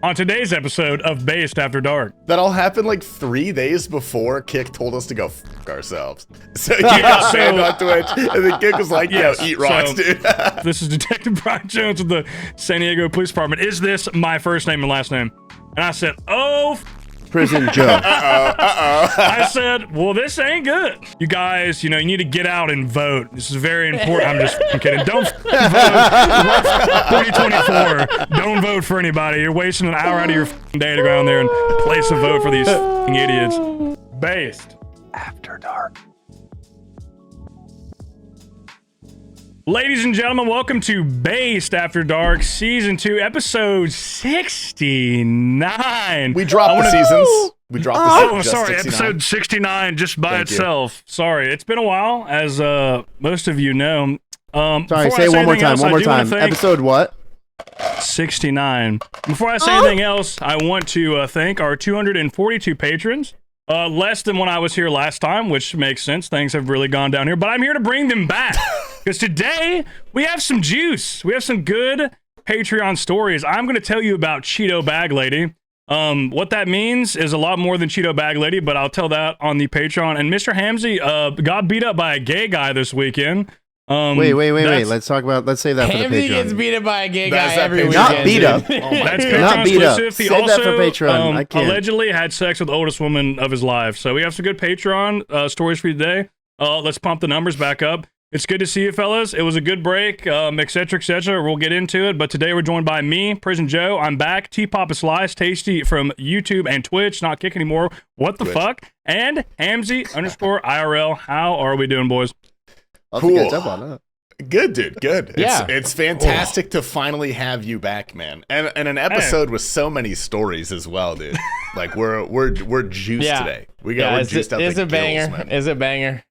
on today's episode of Based After Dark. That all happened like 3 days before Kick told us to go f ourselves. So you got banned on Twitch, and then Kick was like, "Yo, eat rocks, dude." This is Detective Brian Jones with the San Diego Police Department. Is this my first name and last name? And I said, "Oh, PrisonJoe." I said, well, this ain't good. You guys, you need to get out and vote. This is very important. I'm just kidding. Don't vote. 2024. Don't vote for anybody. You're wasting an hour out of your day to go down there and place a vote for these idiots. Based After Dark. Ladies and gentlemen, welcome to Based After Dark, Season 2, Episode 69. We dropped the seasons. We dropped the seasons. Oh, sorry, 69. Episode 69 just by itself. Sorry, it's been a while, as most of you know. Sorry, say it one more time. One more time. Episode what? 69. Before I say anything else, I want to thank our 242 patrons. Less than when I was here last time, which makes sense. Things have really gone down here, but I'm here to bring them back because today we have some juice. We have some good Patreon stories. I'm going to tell you about Cheeto Bag Lady. What that means is a lot more than Cheeto Bag Lady, but I'll tell that on the Patreon. And Mr. Hamsey got beat up by a gay guy this weekend. Wait. Let's talk about. Let's save that for the Patreon. Hamsey gets beat up by a gay guy every weekend. Not beat up. That's not beat up. He Save also, that for Patreon. I can't. Allegedly had sex with the oldest woman of his life. So we have some good Patreon stories for you today. Let's pump the numbers back up. It's good to see you, fellas. It was a good break, etc., etc. We'll get into it. But today we're joined by me, PrisonJoe. I'm back. T-Papa Slice, Tasty from YouTube and Twitch. Not Kick anymore. What the fuck? And Hamsey_IRL. How are we doing, boys? Cool. Good, dude. Good. Yeah. It's fantastic to finally have you back, man. And an episode with so many stories as well, dude. Like we're juiced today. We're juiced up. It's a banger. Man. It's a banger.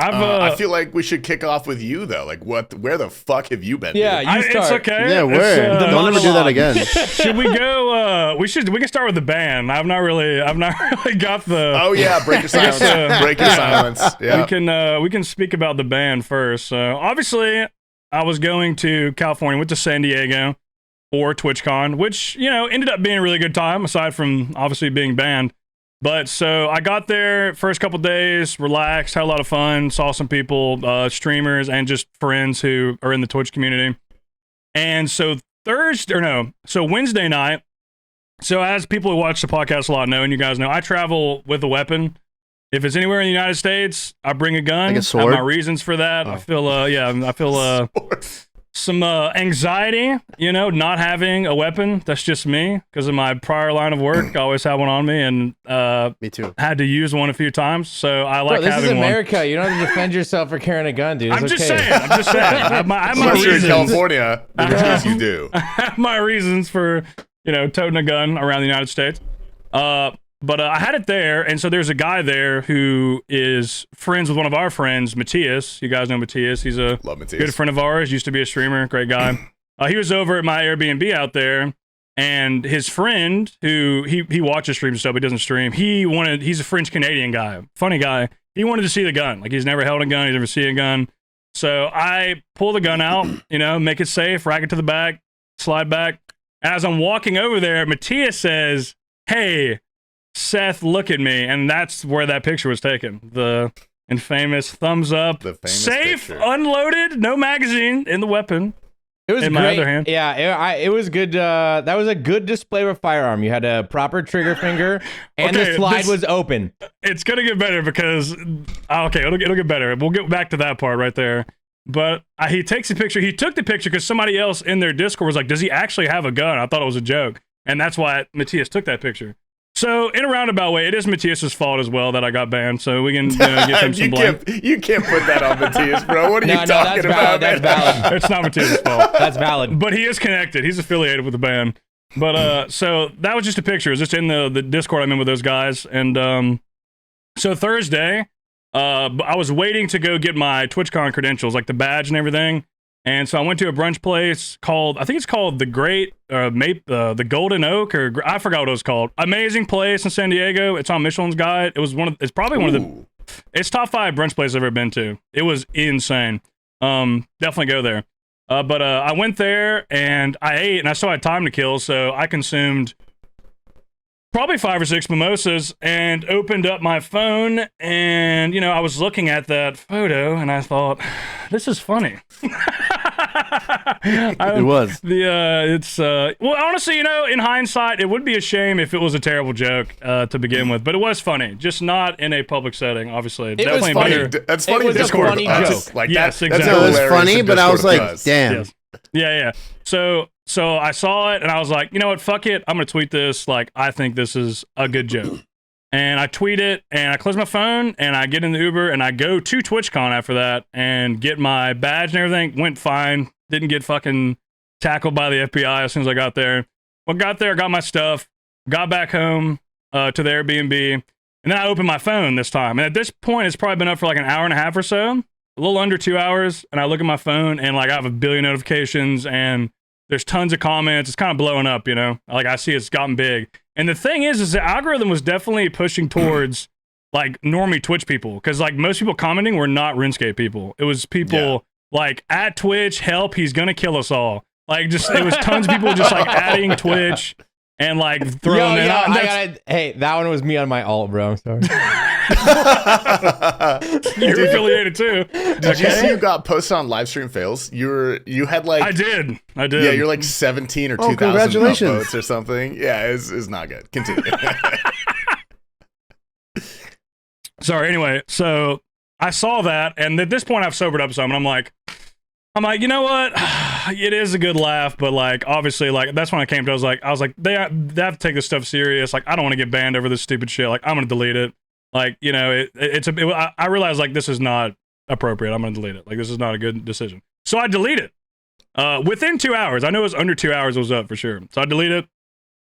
I feel like we should kick off with you though. Like, where the fuck have you been? Yeah, dude? you start. It's okay. Yeah, where? Don't ever do that again. Should we go? We can start with the band. I've not really got the. Oh yeah, break your silence. Break your silence. Yeah. We can speak about the band first. So obviously, I was going to California, went to San Diego for TwitchCon, which ended up being a really good time, aside from obviously being banned. But so I got there, first couple days, relaxed, had a lot of fun, saw some people, streamers, and just friends who are in the Twitch community. And so Wednesday night, so as people who watch the podcast a lot know, and you guys know, I travel with a weapon. If it's anywhere in the United States, I bring a gun. Like a sword? I have my reasons for that. I feel some anxiety, not having a weapon. That's just me because of my prior line of work. I always had one on me, and me too. Had to use one a few times. So I like this having is America. one. You don't have to defend yourself for carrying a gun, dude. I'm just saying. I have my reasons. In California, which you do. I have my reasons for toting a gun around the United States. But I had it there, and so there's a guy there who is friends with one of our friends, Matthias. You guys know Matthias. He's a good friend of ours. Used to be a streamer, great guy. He was over at my Airbnb out there, and his friend, who he watches streams and stuff, but he doesn't stream. He's a French Canadian guy, funny guy. He wanted to see the gun. Like he's never held a gun, he's never seen a gun. So I pull the gun out, make it safe, rack it to the back, slide back. As I'm walking over there, Matthias says, "Hey, Seth, look at me," and that's where that picture was taken. The infamous thumbs up, safe, picture. Unloaded, no magazine in the weapon. It was in great. My other hand. Yeah, it was good. That was a good display of a firearm. You had a proper trigger finger, and the slide was open. It's gonna get better because it'll get better. We'll get back to that part right there. But he takes the picture. He took the picture because somebody else in their Discord was like, "Does he actually have a gun?" I thought it was a joke, and that's why Matthias took that picture. So, in a roundabout way, it is Matthias's fault as well that I got banned, so we can give him some blame. You can't put that on Matthias, bro. What are you talking about? That's valid. It's not Matthias's fault. That's valid. But he is connected. He's affiliated with the band. But, so, that was just a picture. It was just in the Discord I'm in with those guys. And, so Thursday, I was waiting to go get my TwitchCon credentials, like the badge and everything. And so I went to a brunch place called, I think it's called the the Golden Oak, or I forgot what it was called. Amazing place in San Diego. It's on Michelin's Guide. It's probably one of the, it's top 5 brunch places I've ever been to. It was insane. Definitely go there. But I went there and I ate, and I still had time to kill, so I consumed probably 5 or 6 mimosas and opened up my phone, and I was looking at that photo and I thought, this is funny. It was. Well, honestly, in hindsight, it would be a shame if it was a terrible joke to begin with, but it was funny, just not in a public setting, obviously. It was funny. That's funny. It was a funny joke. Yes, exactly. It was funny, but I was like, damn. Yes. Yeah. So I saw it and I was like, you know what? Fuck it. I'm going to tweet this. Like, I think this is a good joke. And I tweet it and I close my phone and I get in the Uber and I go to TwitchCon after that and get my badge and everything. Went fine. Didn't get fucking tackled by the FBI as soon as I got there. Well, got there, got my stuff, got back home to the Airbnb. And then I opened my phone this time. And at this point, it's probably been up for like an hour and a half or so. A little under 2 hours. And I look at my phone and like I have a billion notifications and there's tons of comments. It's kind of blowing up, Like I see it's gotten big. And the thing is the algorithm was definitely pushing towards like normie Twitch people. Because like most people commenting were not RuneScape people. It was people like at Twitch, help, he's gonna kill us all. Like it was tons of people just like adding Twitch and like throwing it out. Hey, that one was me on my alt, bro. I'm sorry. You're affiliated too. Did you see you got posted on Livestream Fails? You had like I did. Yeah, you're like 17 or 2,000 congratulations. votes or something. Yeah, it's not good. Continue. Sorry. Anyway, so I saw that, and at this point, I've sobered up some, and I'm like, you know what? It is a good laugh, but like, obviously, like that's when I came to. I was like, they have to take this stuff serious. Like, I don't want to get banned over this stupid shit. Like, I'm gonna delete it. Like, I realized like this is not appropriate. I'm gonna delete it. Like, this is not a good decision. So I delete it. Within 2 hours. I know it was under 2 hours. It was up for sure. So I delete it.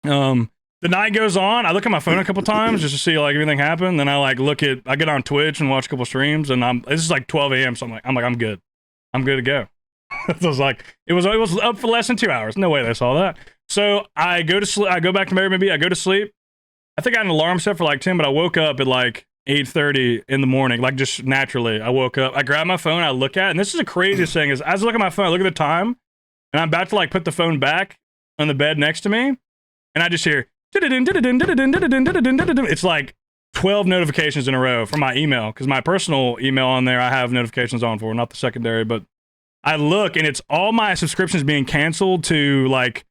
The night goes on. I look at my phone a couple times just to see like everything happen. Then I get on Twitch and watch a couple streams, and this is like 12 a.m. So I'm good. I'm good to go. It was like it was up for less than 2 hours. No way they saw that. So I go to sleep. I go back to my Airbnb. I go to sleep. I think I had an alarm set for like 10, but I woke up at like 8:30 in the morning, like just naturally. I woke up. I grab my phone. I look at it, and this is the craziest thing is as I look at my phone, I look at the time, and I'm about to like put the phone back on the bed next to me, and I just hear. It's like 12 notifications in a row from my email, because my personal email on there I have notifications on for, not the secondary. But I look and it's all my subscriptions being canceled to like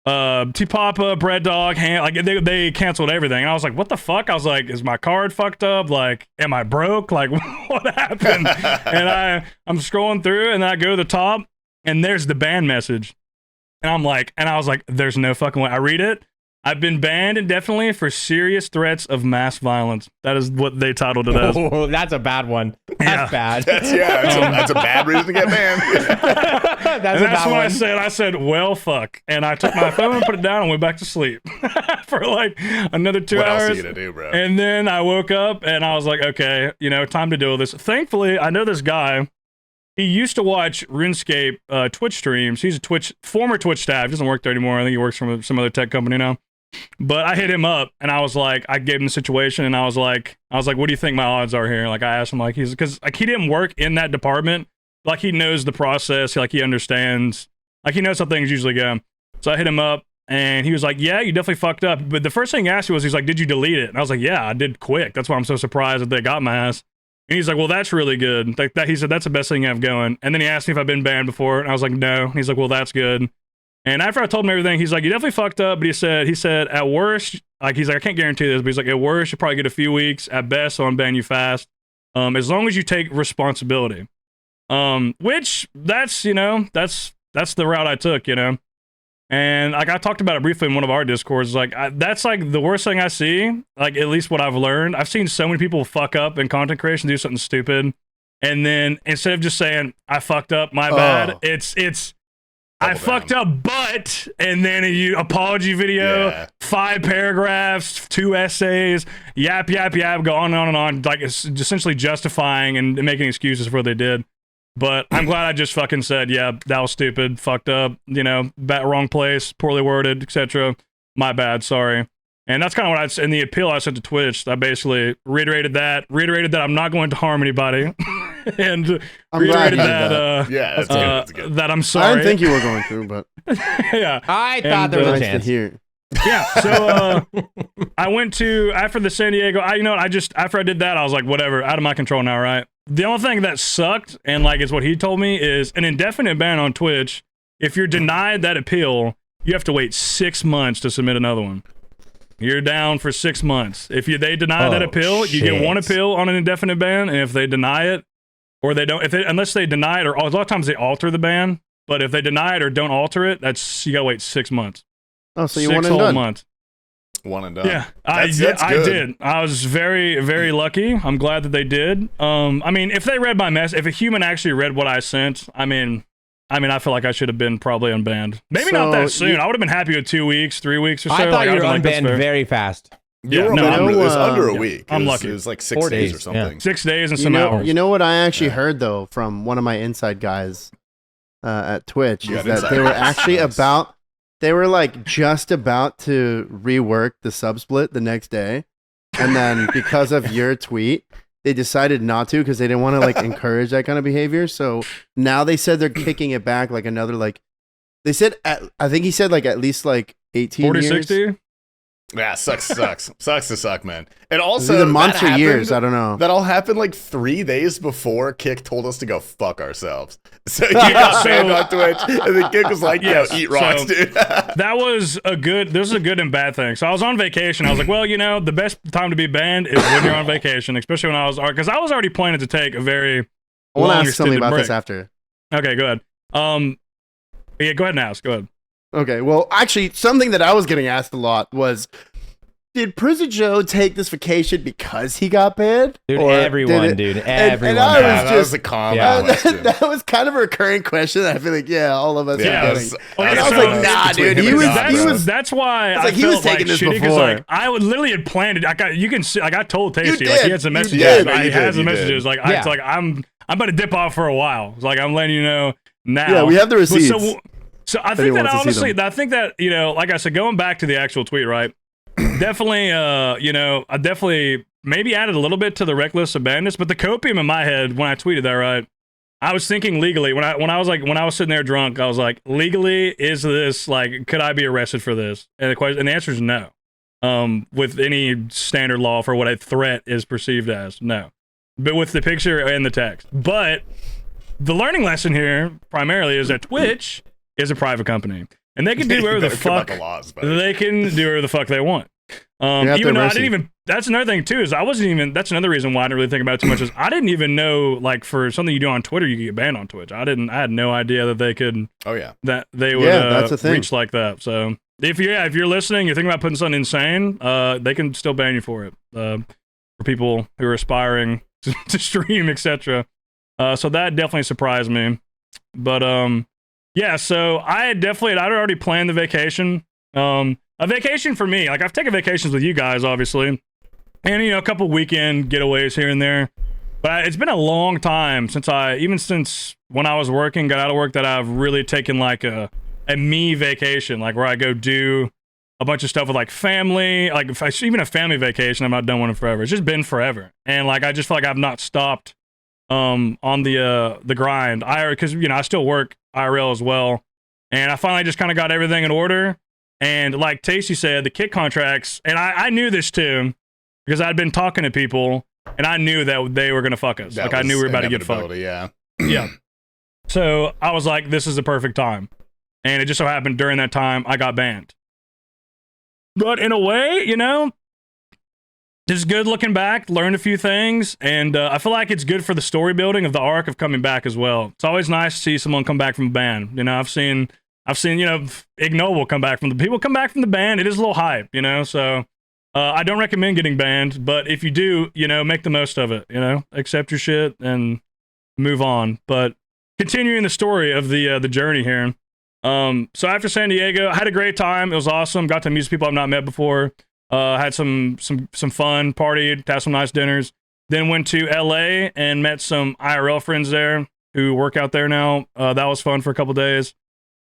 T-Papa, Bread Dog, like they canceled everything. And I was like, what the fuck? I was like, is my card fucked up? Like, am I broke? Like, what happened? And I'm scrolling through, and then I go to the top, and there's the ban message, and I was like, there's no fucking way. I read it. I've been banned indefinitely for serious threats of mass violence. That is what they titled it as. Oh, that's a bad one. That's bad. That's a bad reason to get banned. That's what I said. I said, well, fuck. And I took my phone and put it down and went back to sleep for like another 2 hours. What else are you gonna do, bro? And then I woke up and I was like, okay, time to deal with this. Thankfully, I know this guy. He used to watch RuneScape Twitch streams. He's a former Twitch staff. He doesn't work there anymore. I think he works for some other tech company now. But I hit him up and I was like, I gave him the situation and I was like, what do you think my odds are here? Like I asked him, like because he didn't work in that department. Like he knows the process. Like he understands. Like he knows how things usually go. So I hit him up and he was like, yeah, you definitely fucked up. But the first thing he asked me was, he's like, did you delete it? And I was like, yeah, I did quick. That's why I'm so surprised that they got my ass. And he's like, well, that's really good. Like that, he said, that's the best thing you have going. And then he asked me if I've been banned before. And I was like, no. And he's like, well, that's good. And after I told him everything, he's like, you definitely fucked up. But he said, at worst, like, he's like, I can't guarantee this, but he's like, at worst, you'll probably get a few weeks. At best, I'll unban you fast. As long as you take responsibility. Which that's the route I took, And like I talked about it briefly in one of our discords, like that's like the worst thing I see. Like at least what I've learned, I've seen so many people fuck up in content creation, do something stupid, and then instead of just saying I fucked up, my bad, it's I fucked up, but, and then a apology video, 5 paragraphs, 2 essays, yap, go on and on, like it's essentially justifying and making excuses for what they did. But I'm glad I just fucking said, yeah, that was stupid, fucked up, wrong place, poorly worded, etc. My bad, sorry. And that's kind of what in the appeal I sent to Twitch. I basically reiterated that I'm not going to harm anybody, and reiterated that I'm sorry. I didn't think you were going to, but yeah, I thought there was a chance here. Yeah, so I went to after the San Diego. After I did that, I was like, whatever, out of my control now, right? The only thing that sucked, and like is what he told me, is an indefinite ban on Twitch. If you're denied that appeal, you have to wait 6 months to submit another one. You're down for 6 months. If they deny that appeal, you get one appeal on an indefinite ban, and if they deny it, or they don't, unless they deny it, or a lot of times they alter the ban, but if they deny it or don't alter it, you gotta wait 6 months. Oh, so you one and done. Months. One and done. Yeah, I did. I was very, very lucky. I'm glad that they did. I mean, if they read my message, if a human actually read what I sent, I mean, I feel like I should have been probably unbanned. Maybe not that soon. I would have been happy with 2 weeks, 3 weeks or so. I thought you were unbanned very fast. Yeah, it was under a week. I'm lucky. It was like 6 days or something. Yeah. 6 days and some hours. You know what I actually heard, though, from one of my inside guys at Twitch, is that they were actually they were like just about to rework the sub split the next day. And then because of your tweet, they decided not to because they didn't want to like encourage that kind of behavior. So now they said they're kicking it back like another they said I think he said like at least like 18 40, years. 60? Yeah, sucks to suck, man. And also either months or years, I don't know. That all happened like 3 days before Kick told us to go fuck ourselves. So you got banned on Twitch, and then Kick was like, "Yo, eat rocks, dude." This is a good and bad thing. So I was on vacation. I was like, well, the best time to be banned is when you're on vacation, especially when because I was already planning to take a very I want to ask something about this after. Okay, go ahead. Yeah, go ahead and ask. Go ahead. Okay, well, actually, something that I was getting asked a lot was, did PrisonJoe take this vacation because he got banned? Dude, everyone. And I was that was a common question. That was kind of a recurring question that I feel like, all of us are getting. I was like, nah, dude, he was. That's why I he was taking this before. Like, I would literally had planned it. You can see, like I told Tasty, he had some messages. He had some messages. Like it's like I'm about to dip off for a while. It's like I'm letting you know now. Yeah, we have the receipts. So I think that honestly, like I said, going back to the actual tweet, right? Definitely, I definitely maybe added a little bit to the reckless abandonness, but the copium in my head when I tweeted that, right? I was thinking legally when I was sitting there drunk, I was like, legally, is this like, could I be arrested for this? And the answer is no. With any standard law for what a threat is perceived as, no. But with the picture and the text, but the learning lesson here primarily is that Twitch is a private company, and they can do whatever the fuck they can do whatever the fuck they want. Even though I didn't even. That's another thing too. Is I wasn't even. That's another reason why I didn't really think about it too much. Is I didn't even know like for something you do on Twitter, you could get banned on Twitch. I had no idea that they could. Oh yeah. That they would that's a thing. reach like that. So if you're listening, you're thinking about putting something insane, they can still ban you for it. For people who are aspiring to stream, etc. So that definitely surprised me. But yeah, so I'd already planned the vacation. A vacation for me, like I've taken vacations with you guys, obviously, and a couple weekend getaways here and there. But it's been a long time since when I was working, got out of work, that I've really taken like a me vacation, like where I go do a bunch of stuff with like family, like even a family vacation. I've not done one in forever. It's just been forever, and like I just feel like I've not stopped on the grind. Because I still work IRL as well, and I finally just kind of got everything in order. And like Tasty said, the Kick contracts, and I knew this too because I'd been talking to people, and I knew that they were gonna fuck us. Like I knew we were about to get fucked. Yeah. Yeah. So I was like, this is the perfect time, and it just so happened during that time I got banned. But in a way, just good looking back, learned a few things, and I feel like it's good for the story building of the arc of coming back as well. It's always nice to see someone come back from a ban. I've seen Ignoble come back from the ban. It is a little hype, so I don't recommend getting banned, but if you do, make the most of it, accept your shit and move on. But continuing the story of the journey here. So after San Diego, I had a great time. It was awesome. Got to meet people I've not met before. Had some fun, partied, had some nice dinners. Then went to LA and met some IRL friends there who work out there now. That was fun for a couple days.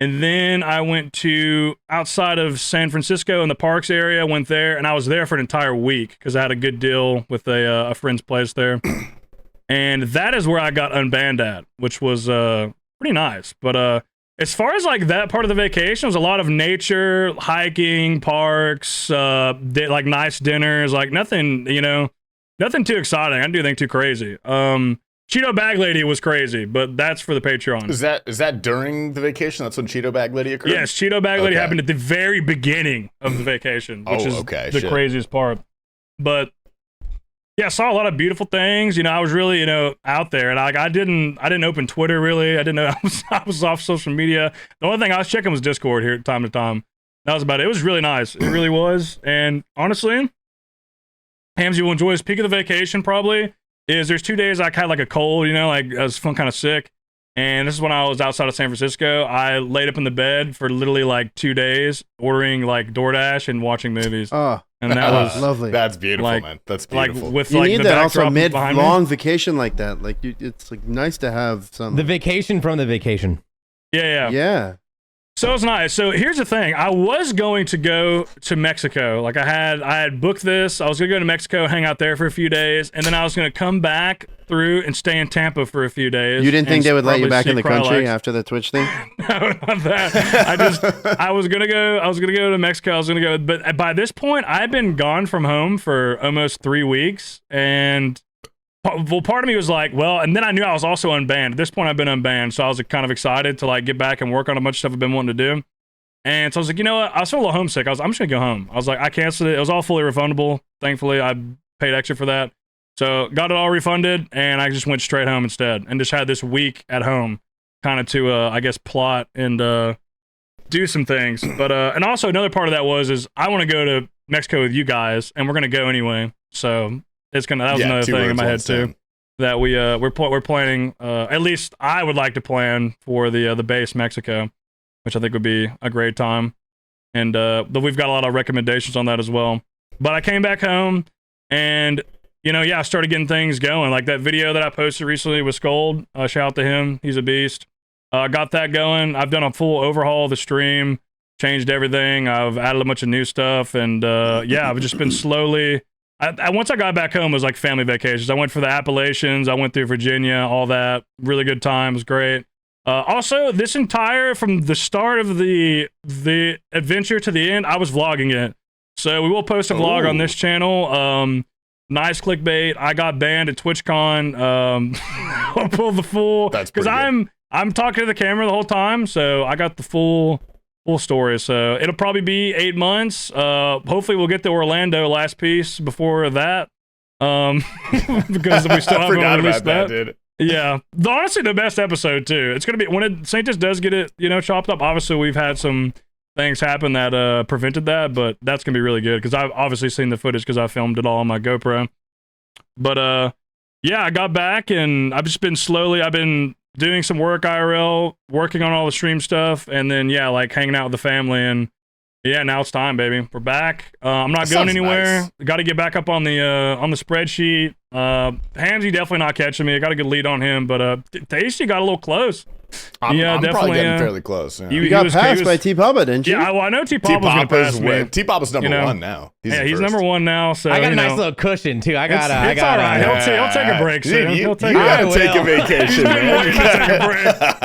And then I went to outside of San Francisco in the Parks area, went there, and I was there for an entire week because I had a good deal with a friend's place there. And that is where I got Unbanned at, which was pretty nice. But as far as like that part of the vacation, it was a lot of nature, hiking, parks, like nice dinners, like nothing, nothing too exciting. I didn't do anything too crazy. Cheeto Bag Lady was crazy, but that's for the Patreon. Is that during the vacation? That's when Cheeto Bag Lady occurred? Yes, Cheeto Bag Lady happened at the very beginning of the vacation, which is the craziest part. But yeah, I saw a lot of beautiful things. I was really, out there, and I didn't open Twitter really. I didn't know I was off social media. The only thing I was checking was Discord here time to time. That was about it. It was really nice. It really was. And honestly, Hamsey will enjoy his peak of the vacation probably. There's 2 days I had like a cold, like I was feeling kind of sick. And this is when I was outside of San Francisco. I laid up in the bed for literally like 2 days, ordering like DoorDash and watching movies. Oh, and that was lovely. That's beautiful, man. That's beautiful. Like with you like need the that also backdrop long vacation like that. Like it's like nice to have some. The vacation from the vacation. Yeah. So it was nice. So here's the thing. I was going to go to Mexico. Like I had booked this. I was going to go to Mexico, hang out there for a few days, and then I was going to come back through and stay in Tampa for a few days. You didn't think they would let you back in the country after the Twitch thing? No, not that. I was going to go to Mexico. I was going to go, but by this point, I'd been gone from home for almost 3 weeks, and part of me was like, well, and then I knew I was also unbanned. At this point, I've been unbanned, so I was kind of excited to like get back and work on a bunch of stuff I've been wanting to do. And so I was like, you know what? I was feeling a little homesick. I'm just gonna go home. I was like, I canceled it. It was all fully refundable. Thankfully, I paid extra for that, so got it all refunded, and I just went straight home instead, and just had this week at home, kind of to I guess plot and do some things. But and also another part of that is I want to go to Mexico with you guys, and we're gonna go anyway. So. That was another thing in my head too. That we're planning. At least I would like to plan for the base Mexico, which I think would be a great time. And we've got a lot of recommendations on that as well. But I came back home, and I started getting things going. Like that video that I posted recently with Scold. Shout out to him. He's a beast. Got that going. I've done a full overhaul of the stream, changed everything. I've added a bunch of new stuff, and I've just been slowly. Once I got back home, it was like family vacations. I went for the Appalachians. I went through Virginia, all that. Really good time. It was great. Also, this entire, from the start of the adventure to the end, I was vlogging it. So we will post a vlog on this channel. Nice clickbait. I got banned at TwitchCon. I'll pull the full. That's because I'm talking to the camera the whole time, so I got the full story. So it'll probably be 8 months. Hopefully we'll get the Orlando last piece before that. Because we still haven't released that. Dude. Yeah. Honestly, the best episode too. It's gonna be when Saintus does get it, chopped up. Obviously, we've had some things happen that prevented that, but that's gonna be really good because I've obviously seen the footage because I filmed it all on my GoPro. But I got back and I've been doing some work IRL, working on all the stream stuff, and then like hanging out with the family, and now it's time, baby. We're back. I'm not going anywhere. Nice. Got to get back up on the spreadsheet. Hamsey definitely not catching me. I got a good lead on him, but Tasty got a little close. I'm probably getting fairly close. Yeah. You got passed by T-Pubba, didn't you? Yeah, well, I know T-Pubba's going to pass me. T-Pubba's number one now. He's number one now. So I got a nice little cushion too. It's all right. He'll take a break soon. You gotta take a vacation, man.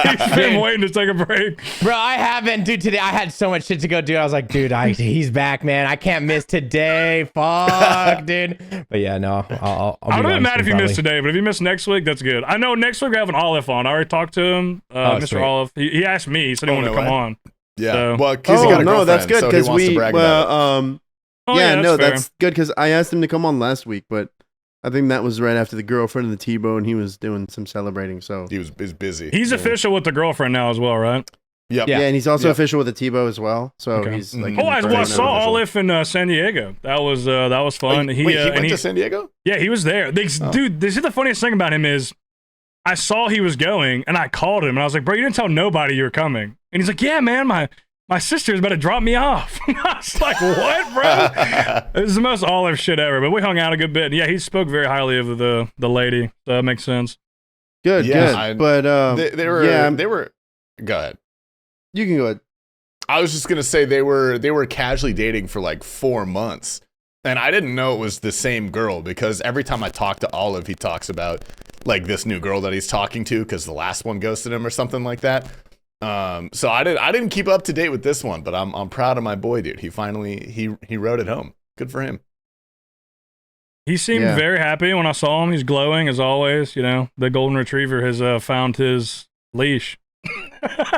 He's been waiting to take a break. Bro, I haven't, dude. Today I had so much shit to go do. I was like, dude, he's back, man. I can't miss today. Fuck, dude. But yeah, no, I'll I'm not mad if you miss today, but if you miss next week, that's good. I know next week we have an Olive on. I already talked to him, Mr. Sweet. Olive. He asked me. He said he wanted to come on. Yeah. So. Well, because he got a girlfriend, that's good because that's good because I asked him to come on last week, but I think that was right after the girlfriend and the Tebow, and he was doing some celebrating. So he was busy. He's official with the girlfriend now as well, right? Yep. Yeah, and he's also official with the Tebow as well. So he's like. I saw Olive in San Diego. That was fun. He went to San Diego. Yeah, he was there. Dude, this is the funniest thing about him is. I saw he was going, and I called him, and I was like, bro, you didn't tell nobody you were coming. And he's like, yeah, man, my sister's about to drop me off. I was like, what, bro? It was the most Olive shit ever, but we hung out a good bit. Yeah, he spoke very highly of the lady, so that makes sense. Good. But they were. Go ahead. You can go ahead. I was just gonna say they were casually dating for like 4 months, and I didn't know it was the same girl because every time I talk to Olive, he talks about like this new girl that he's talking to because the last one ghosted him or something like that. So I didn't keep up to date with this one, but I'm proud of my boy, dude. He finally he wrote it home. Good for him. He seemed very happy when I saw him. He's glowing as always. You know, the golden retriever has found his leash.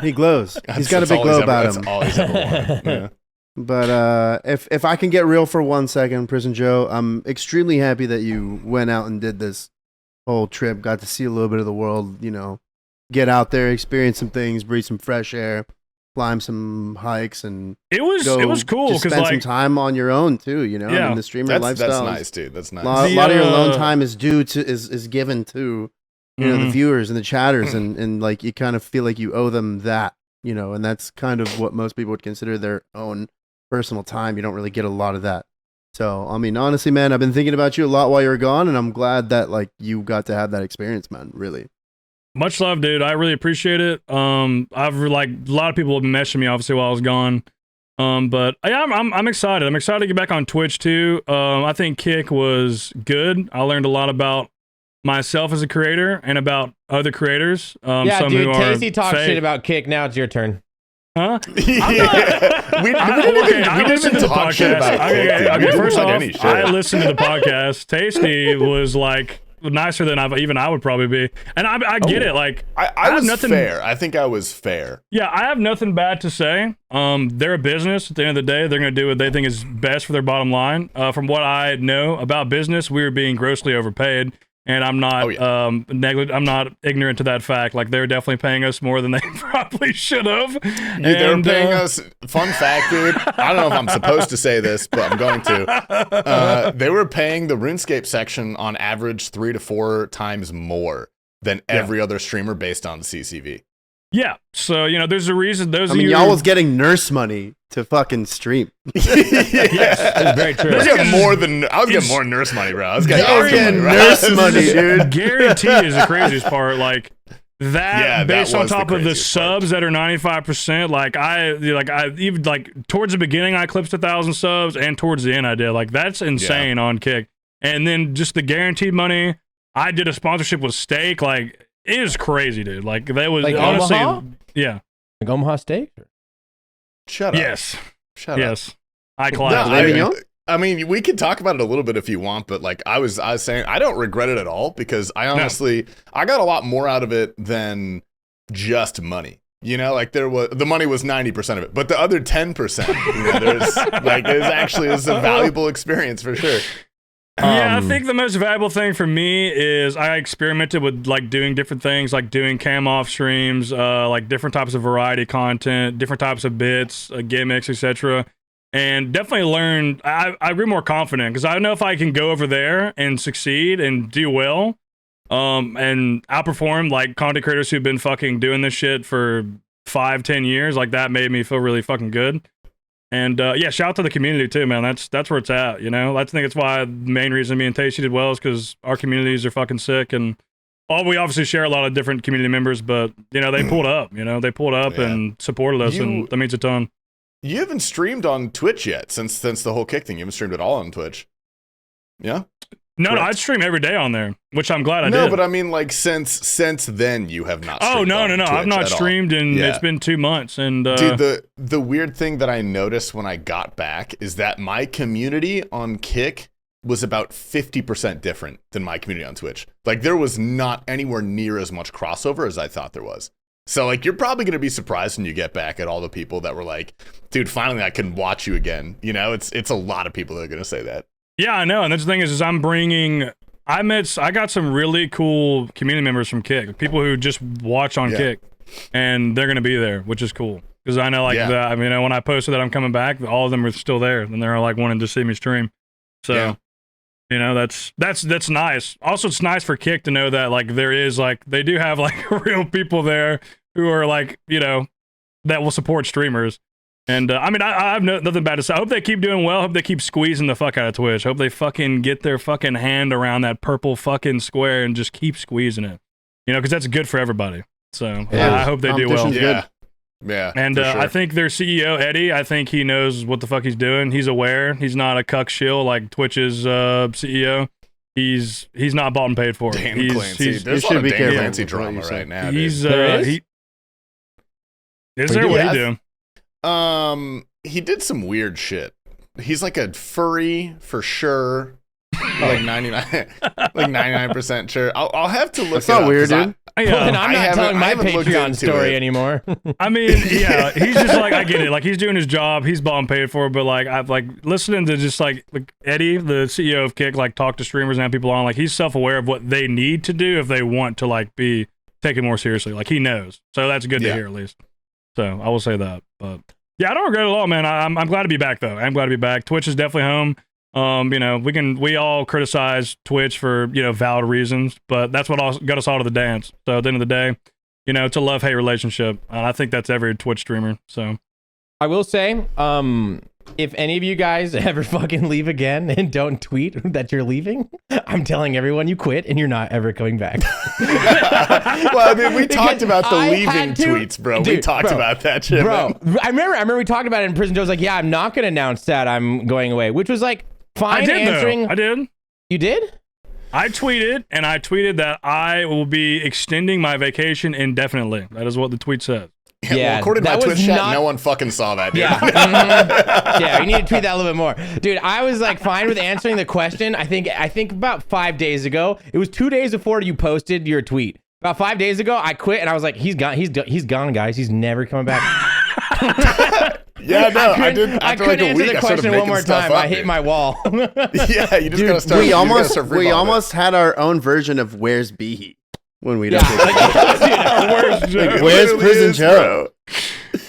He glows. He's got a big glow about him. That's all he's ever wanted. Yeah. But if I can get real for 1 second, PrisonJoe, I'm extremely happy that you went out and did this whole trip, got to see a little bit of the world, you know, get out there, experience some things, breathe some fresh air, climb some hikes, and it was cool because spend like some time on your own too, you know. I mean, the streamer lifestyle. That's nice, dude. That's nice. A lot of your alone time is given to the viewers and the chatters, and like you kind of feel like you owe them that, you know, and that's kind of what most people would consider their own personal time. You don't really get a lot of that. So, I mean, honestly, man, I've been thinking about you a lot while you were gone, and I'm glad that like you got to have that experience, man. Really. Much love, dude. I really appreciate it. I've like a lot of people have been messaging me obviously while I was gone. But yeah, I'm excited. I'm excited to get back on Twitch too. I think Kick was good. I learned a lot about myself as a creator and about other creators. Yeah, some dude, who Tasty are talks fake. shit about Kick. Now it's your turn. Huh? We didn't listen to the talk shit podcast. about Kick, dude. We Okay, didn't first talk off, any shit. I listened to the podcast. Tasty was like nicer than I would probably be, and I get it. Like I was nothing, fair. I think I was fair. Yeah, I have nothing bad to say. They're a business. At the end of the day, they're going to do what they think is best for their bottom line. From what I know about business, we were being grossly overpaid. And I'm not I'm not ignorant to that fact. Like they're definitely paying us more than they probably should have. Dude, they were paying us. Fun fact, dude. I don't know if I'm supposed to say this, but I'm going to. They were paying the RuneScape section on average 3 to 4 times more than every other streamer based on the CCV. Yeah, so you know, there's a reason. Y'all was getting nurse money to fucking stream. Yes, that's very true. I was getting more nurse money, bro. I was getting nurse money, dude. Guarantee is the craziest part. Like that, based that on was top the of the craziest subs that are 95%. Like I even like towards the beginning, I eclipsed 1,000 subs, and towards the end, I did. Like that's insane on Kick. And then just the guaranteed money. I did a sponsorship with Steak. Like. It is crazy, dude. Like that was like honestly, Omaha? Yeah. Like Omaha Steak? Shut up. Yes. Shut up. Yes. High class. I mean, we could talk about it a little bit if you want, but like I was saying, I don't regret it at all because I honestly, I got a lot more out of it than just money. You know, like the money was 90% of it, but the other 10%, you know, there's like, it was a valuable experience for sure. Yeah, I think the most valuable thing for me is I experimented with like doing different things, like doing cam off streams, like different types of variety content, different types of bits, gimmicks, etc. And definitely learned. I grew more confident because I know if I can go over there and succeed and do well, and outperform like content creators who've been fucking doing this shit for 5-10 years, like that made me feel really fucking good. And yeah, shout out to the community too, man. That's where it's at, you know. I think it's why the main reason me and Tasty did well is because our communities are fucking sick, and we obviously share a lot of different community members, but you know they pulled up, and supported us, and that means a ton. You haven't streamed on Twitch yet since the whole Kick thing. You haven't streamed at all on Twitch. Yeah. No, I stream every day on there, which I'm glad I did. No, but I mean, like since then you have not. Oh no, Twitch I've not streamed in. Yeah. It's been 2 months, and dude, the weird thing that I noticed when I got back is that my community on Kick was about 50% different than my community on Twitch. Like there was not anywhere near as much crossover as I thought there was. So like you're probably gonna be surprised when you get back at all the people that were like, dude, finally I can watch you again. You know, it's a lot of people that are gonna say that. Yeah, I know, and that's the thing is I got some really cool community members from Kick, people who just watch on Kick, and they're gonna be there, which is cool because I know like that. I mean, when I posted that I'm coming back, all of them are still there, and they're like wanting to see me stream. So, you know, that's nice. Also, it's nice for Kick to know that like there is like they do have like real people there who are like, you know, that will support streamers. And I mean, I have nothing bad to say. I hope they keep doing well. I hope they keep squeezing the fuck out of Twitch. I hope they fucking get their fucking hand around that purple fucking square and just keep squeezing it. You know, because that's good for everybody. So I hope they do well. Yeah. Yeah. And for sure. I think their CEO, Eddie, I think he knows what the fuck he's doing. He's aware. He's not a cuck shill like Twitch's CEO. He's not bought and paid for. Dan Clancy. He's, There's a you lot of should be Dan careful Clancy with what drama you say. right now. he's dude. There is? is there? What do you do? He did some weird shit. He's like a furry for sure. Like 99% sure. I'll have to look. That's not weird, dude. And I'm not telling my looked Patreon into story it. anymore. I mean, yeah, he's just like, I get it. Like, he's doing his job. He's bought and paid for. But like, I've like listening to just like Eddie, the CEO of Kick, like talk to streamers and have people on. Like, he's self-aware of what they need to do if they want to like be taken more seriously. Like, he knows. So that's good to hear at least. So I will say that. But yeah, I don't regret it at all, man. I'm glad to be back though. I'm glad to be back. Twitch is definitely home. You know, we all criticize Twitch for, you know, valid reasons, but that's what got us all to the dance. So at the end of the day, you know, it's a love-hate relationship. And I think that's every Twitch streamer. So I will say, if any of you guys ever fucking leave again and don't tweet that you're leaving, I'm telling everyone you quit and you're not ever coming back. Well, I mean, we talked about the leaving tweets, bro. We talked about that shit, bro. man. I remember we talked about it in prison. Joe's like, yeah, I'm not going to announce that I'm going away, which was like fine. I did, answering. though. I did. You did? I tweeted that I will be extending my vacation indefinitely. That is what the tweet says. Yeah, Yeah, well, according to my that was Twitch chat, not- no one fucking saw that, dude. Yeah. Yeah, you need to tweet that a little bit more. Dude, I was like fine with answering the question. I think about 5 days ago. It was 2 days before you posted your tweet. About 5 days ago, I quit and I was like, he's gone, guys. He's never coming back. Yeah, no, I did. I After couldn't like a answer week, the I started question one making more stuff time. up, I hit dude. my wall. Yeah, you just Dude, gotta start. we we almost had our own version of Where's Behe when we don't. Dude, Where's Prison Joe?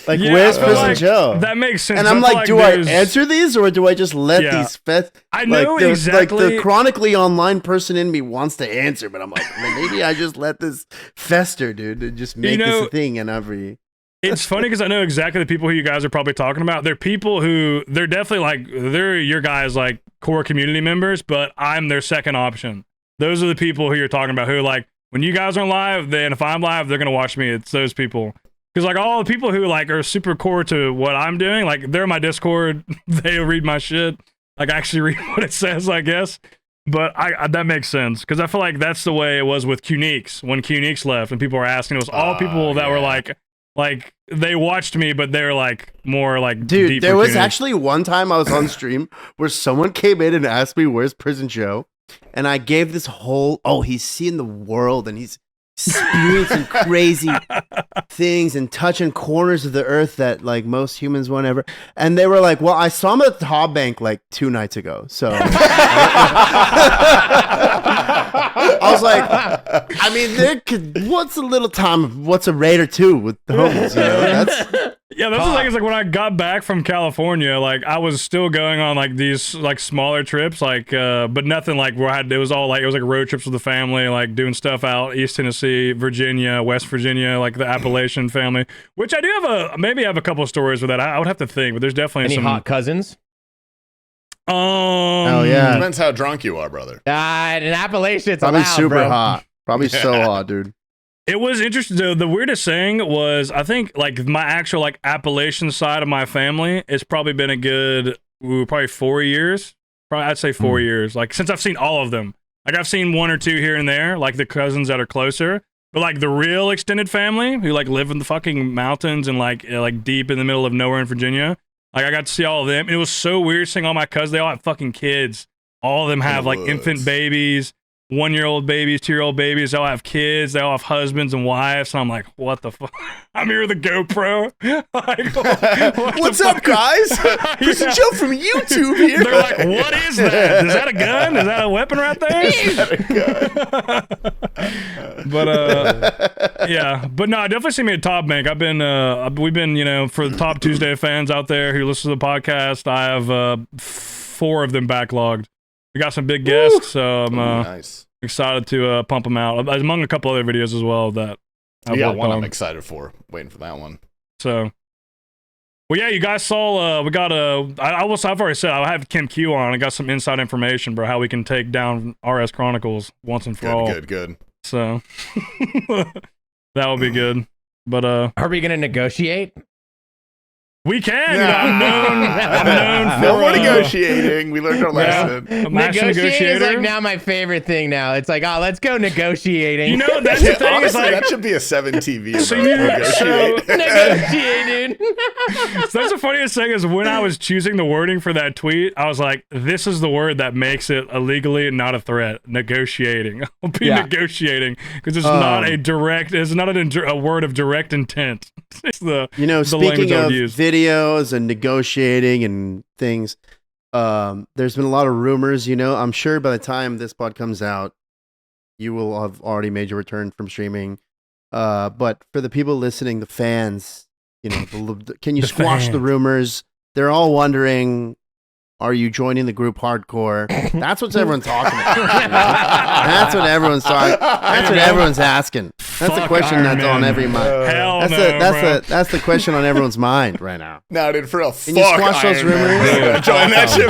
Like, Yeah, where's I feel Prison like Joe? That makes sense. And I'm I feel like, do I there's- answer these or do I just let Yeah. these fest? I know like, exactly. Like the chronically online person in me wants to answer, but I'm like, well, maybe I just let this fester, dude, and just make this a thing. And every It's funny because I know exactly the people who you guys are probably talking about. They're people who they're definitely like they're your guys like core community members, but I'm their second option. Those are the people who you're talking about who like when you guys aren't live, then if I'm live, they're gonna watch me. It's those people. Because like all the people who like are super core to what I'm doing, like they're in my Discord, they read my shit, like actually read what it says, I guess. But I that makes sense because I feel like that's the way it was with Qneeks when Qneeks left and people were asking. It was all people that were like they watched me, but they're like more like dude. deep There for was Qneeks. actually one time I was on stream where someone came in and asked me, "Where's Prison Joe?" And I gave this whole, he's seeing the world and he's experiencing crazy things and touching corners of the earth that like most humans won't ever. And they were like, well, I saw him at the Top Bank like 2 nights ago. So I was like, I mean, what's a little time? What's a raid or two with the homies? You know, that's Yeah, that's the thing. Is like when I got back from California, like I was still going on like these like smaller trips, like but nothing like where it was all like it was like road trips with the family, like doing stuff out East Tennessee, Virginia, West Virginia, like the Appalachian family. Which I do have a couple of stories with that. I would have to think, but there's definitely Any some hot cousins? oh yeah, Depends how drunk you are, brother. In Appalachia, it's probably allowed, super bro. hot, probably so hot, dude. It was interesting. The weirdest thing was, I think, like my actual like Appalachian side of my family, it's probably been a good, probably 4 years. Probably, I'd say 4 years. Like since I've seen all of them. Like I've seen 1 or 2 here and there, like the cousins that are closer. But like the real extended family who like live in the fucking mountains and like deep in the middle of nowhere in Virginia. Like I got to see all of them. And it was so weird seeing all my cousins. They all have fucking kids. All of them have like infant babies. 1-year-old babies, 2-year-old babies, they all have kids, they all have husbands and wives, and I'm like, what the fuck? I'm here with a GoPro. Like, What's up, guys? Prison Joe from YouTube here. They're like, what is that? Is that a gun? Is that a weapon right there? But yeah, but no, I definitely see me at Top Bank. We've been, you know, for the Top Tuesday fans out there who listen to the podcast, I have 4 of them backlogged. We got some big guests, so I'm nice. excited to pump them out. Among a couple other videos as well that I've worked one on. I'm excited for. Waiting for that one. So, well, yeah, you guys saw. We got I've already said I have Kim Q on. I got some inside information, bro, how we can take down RS Chronicles once and for all. Good. So that will be good. But Are we gonna negotiate? we can. I'm known for No more negotiating. We learned our lesson. a master Negotiating is negotiator. like now my favorite thing now. It's like, oh, let's go negotiating. You know, that's the thing. Is Honestly, like, that should be a 7 TV. So about you- negotiate. negotiating. so that's the funniest thing is when I was choosing the wording for that tweet, I was like, this is the word that makes it illegally not a threat. Negotiating. I'll be negotiating because it's not a direct. It's not a word of direct intent. It's the speaking of use. videos and negotiating and things, there's been a lot of rumors. I'm sure by the time this pod comes out, you will have already made your return from streaming. But for the people listening, the fans, can you squash the rumors? They're all wondering, are you joining the group hardcore? That's what everyone's talking about. That's what everyone's talking. That's what everyone's asking. That's the question that's on every mind. Hell That's the question on everyone's mind right now. No, dude, for real. Can you squash those rumors? Join that shit.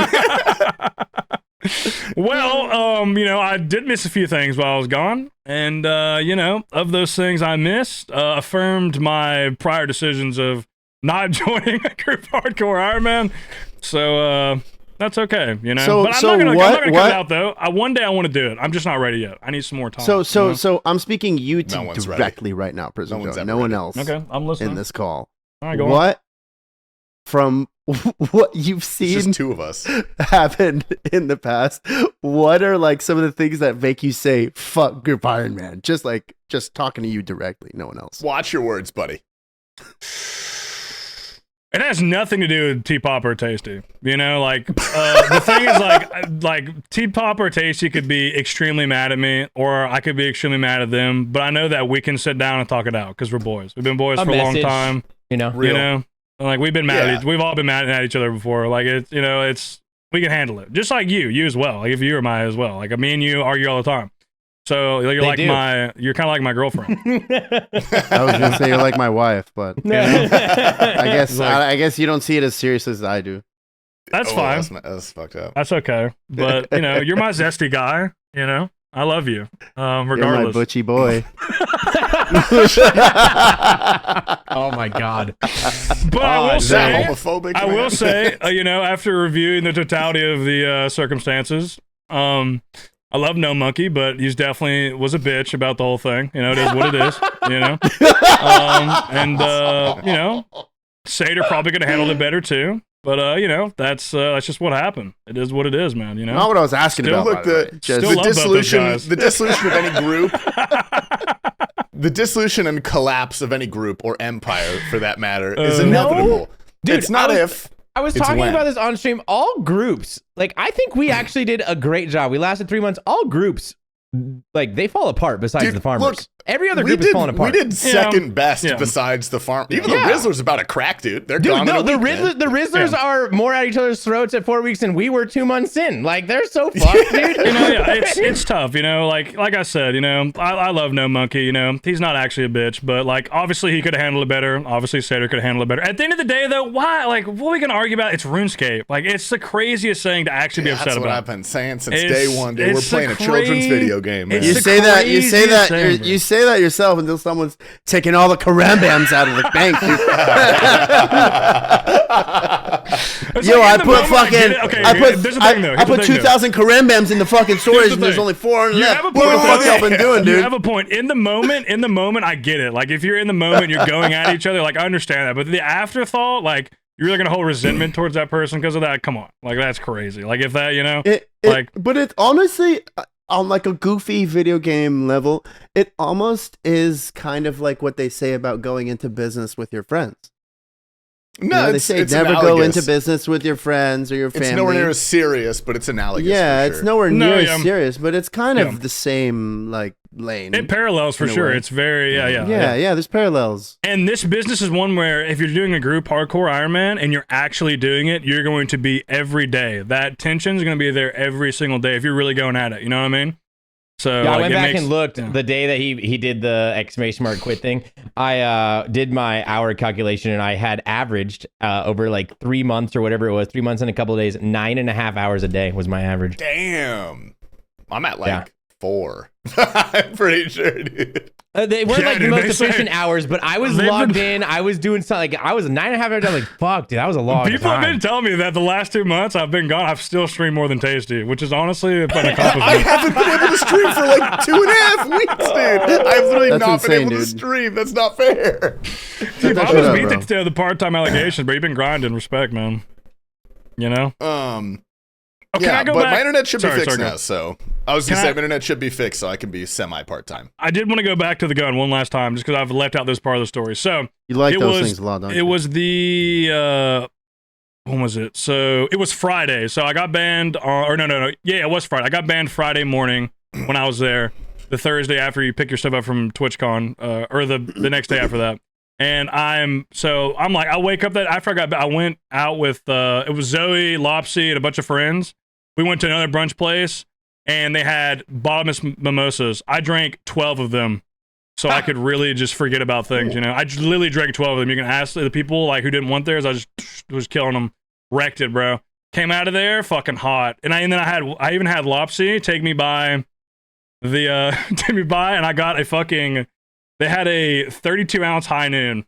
Well, I did miss a few things while I was gone. And, of those things I missed, affirmed my prior decisions of not joining a group hardcore Ironman. So, that's okay, So, but I'm so not gonna what? cut it out though. One day I want to do it. I'm just not ready yet. I need some more time. So I'm speaking you No one's directly right now, No one's PrisonJoe. ever No one ready. else Okay, I'm listening. in this call. All right, go on. What from what you've It's seen just 2 of us. happen in the past? What are like some of the things that make you say "fuck group Ironman"? Just talking to you directly, no one else. Watch your words, buddy. It has nothing to do with T-Pop or Tasty. The thing is like T-Pop or Tasty could be extremely mad at me, or I could be extremely mad at them. But I know that we can sit down and talk it out because we're boys. We've been boys for a long time. Real. Like we've been mad. Yeah. We've all been mad at each other before. Like it's we can handle it. Just like you as well. Like if you or I as well. Like me and you argue all the time. So you're you're kind of like my girlfriend. I was gonna say you're like my wife, but I guess you don't see it as serious as I do. That's fine. That's fucked up. That's okay. But you're my zesty guy. I love you. Regardless. You're my butchy boy. Oh my god. But I will say, homophobic. I will say, after reviewing the totality of the circumstances, I love No Monkey, but he's definitely was a bitch about the whole thing. It is what it is. Sater probably could have handled it better too. But that's just what happened. It is what it is, man. Not what I was asking Still about. Look, by the way. Still love both those guys. the dissolution of any group, the dissolution and collapse of any group or empire, for that matter, is inevitable. Dude, it's not if. I was It's talking when. about this on stream. All groups, I think we actually did a great job. We lasted 3 months. All groups, they fall apart besides Dude, the farmers. look, Every other group is falling apart. We did second best Yeah. besides the farm. Even the Rizzlers about a crack, dude. They're Dude, gone no, in a week, man. the Rizzlers are more at each other's throats at 4 weeks than we were 2 months in. They're so fucked, dude. It's tough. Like I said, I love No Monkey. He's not actually a bitch, but obviously he could have handled it better. Obviously Sater could have handled it better. At the end of the day, though, why? What are we gonna argue about? It's RuneScape. It's the craziest thing to actually be upset That's what about. I've been saying since It's- day one, dude. We're it's playing a the children's cra- video game, man. it's You the say that craziest thing, bro. you say that yourself until someone's taking all the karambams out of the bank. Dude. It's Yo, like I in the put moment, fucking, get it. Okay, I put, there's the thing, though. I Here's the put thing, though. 2,000 karambams in the fucking storage, Here's the and there's thing. only 400 You left. have a What the point, fuck though. y'all been doing, You dude? have a point. In the moment, I get it. If you're in the moment, you're going at each other. I understand that. But the afterthought, you're really gonna hold resentment towards that person because of that. Come on, that's crazy. If that, But it's honestly, on a goofy video game level, it almost is kind of like what they say about going into business with your friends. No, they say it's never go analogous. into business with your friends or your family. It's nowhere near as serious, but it's analogous. Yeah, for it's sure. nowhere No, near yeah. as serious, but it's kind Yeah. of the same lane. it parallels for In a sure. way. It's very yeah. There's parallels. And this business is one where if you're doing a group hardcore Ironman and you're actually doing it, you're going to be every day. That tension is going to be there every single day if you're really going at it. You know what I mean? So Yeah, I went it back makes- and looked yeah. the day that he did the exclamation mark quit thing. I did my hour calculation and I had averaged over 3 months or whatever it was, 3 months and a couple of days, 9.5 hours a day was my average. Damn. I'm at Yeah. 4. I'm pretty sure, dude. They weren't like the dude, most they say- efficient hours, but I was They've logged been- in. I was doing something. Like I was 9.5 hours. I'm like, fuck, dude, that was a long People time. have been telling me that the last 2 months I've been gone, I've still streamed more than Tasty, which is honestly an I accomplishment. haven't been able to stream for like 2.5 weeks, dude. I've literally That's not insane, been able to dude. stream. That's not fair. Dude, that I shit was up, beat bro. the part-time allegations, but you've been grinding. Respect, man. You know? Oh, can Yeah, I go but back? my internet should be Sorry, fixed sorry, go. now. So I was gonna Can say I- my internet should be fixed, so I can be semi part time. I did want to go back to the gun one last time, just because I've left out this part of the story. So You like it those was- things a lot, don't it you? was the when was it? So it was Friday. So I got banned or no. Yeah, it was Friday. I got banned Friday morning when I was there. The Thursday after you pick your stuff up from TwitchCon, or the next day after that. And I'm like, I wake up that after I went out with it was Zoe, Lopsy, and a bunch of friends. We went to another brunch place and they had bottomless mimosas. I drank 12 of them so I could really just forget about things, you know. I just literally drank 12 of them. You can ask the people like who didn't want theirs. I just was killing them. Wrecked it, bro. Came out of there fucking hot. And I even had Lopsy take me by and I got a fucking, they had a 32-ounce high noon.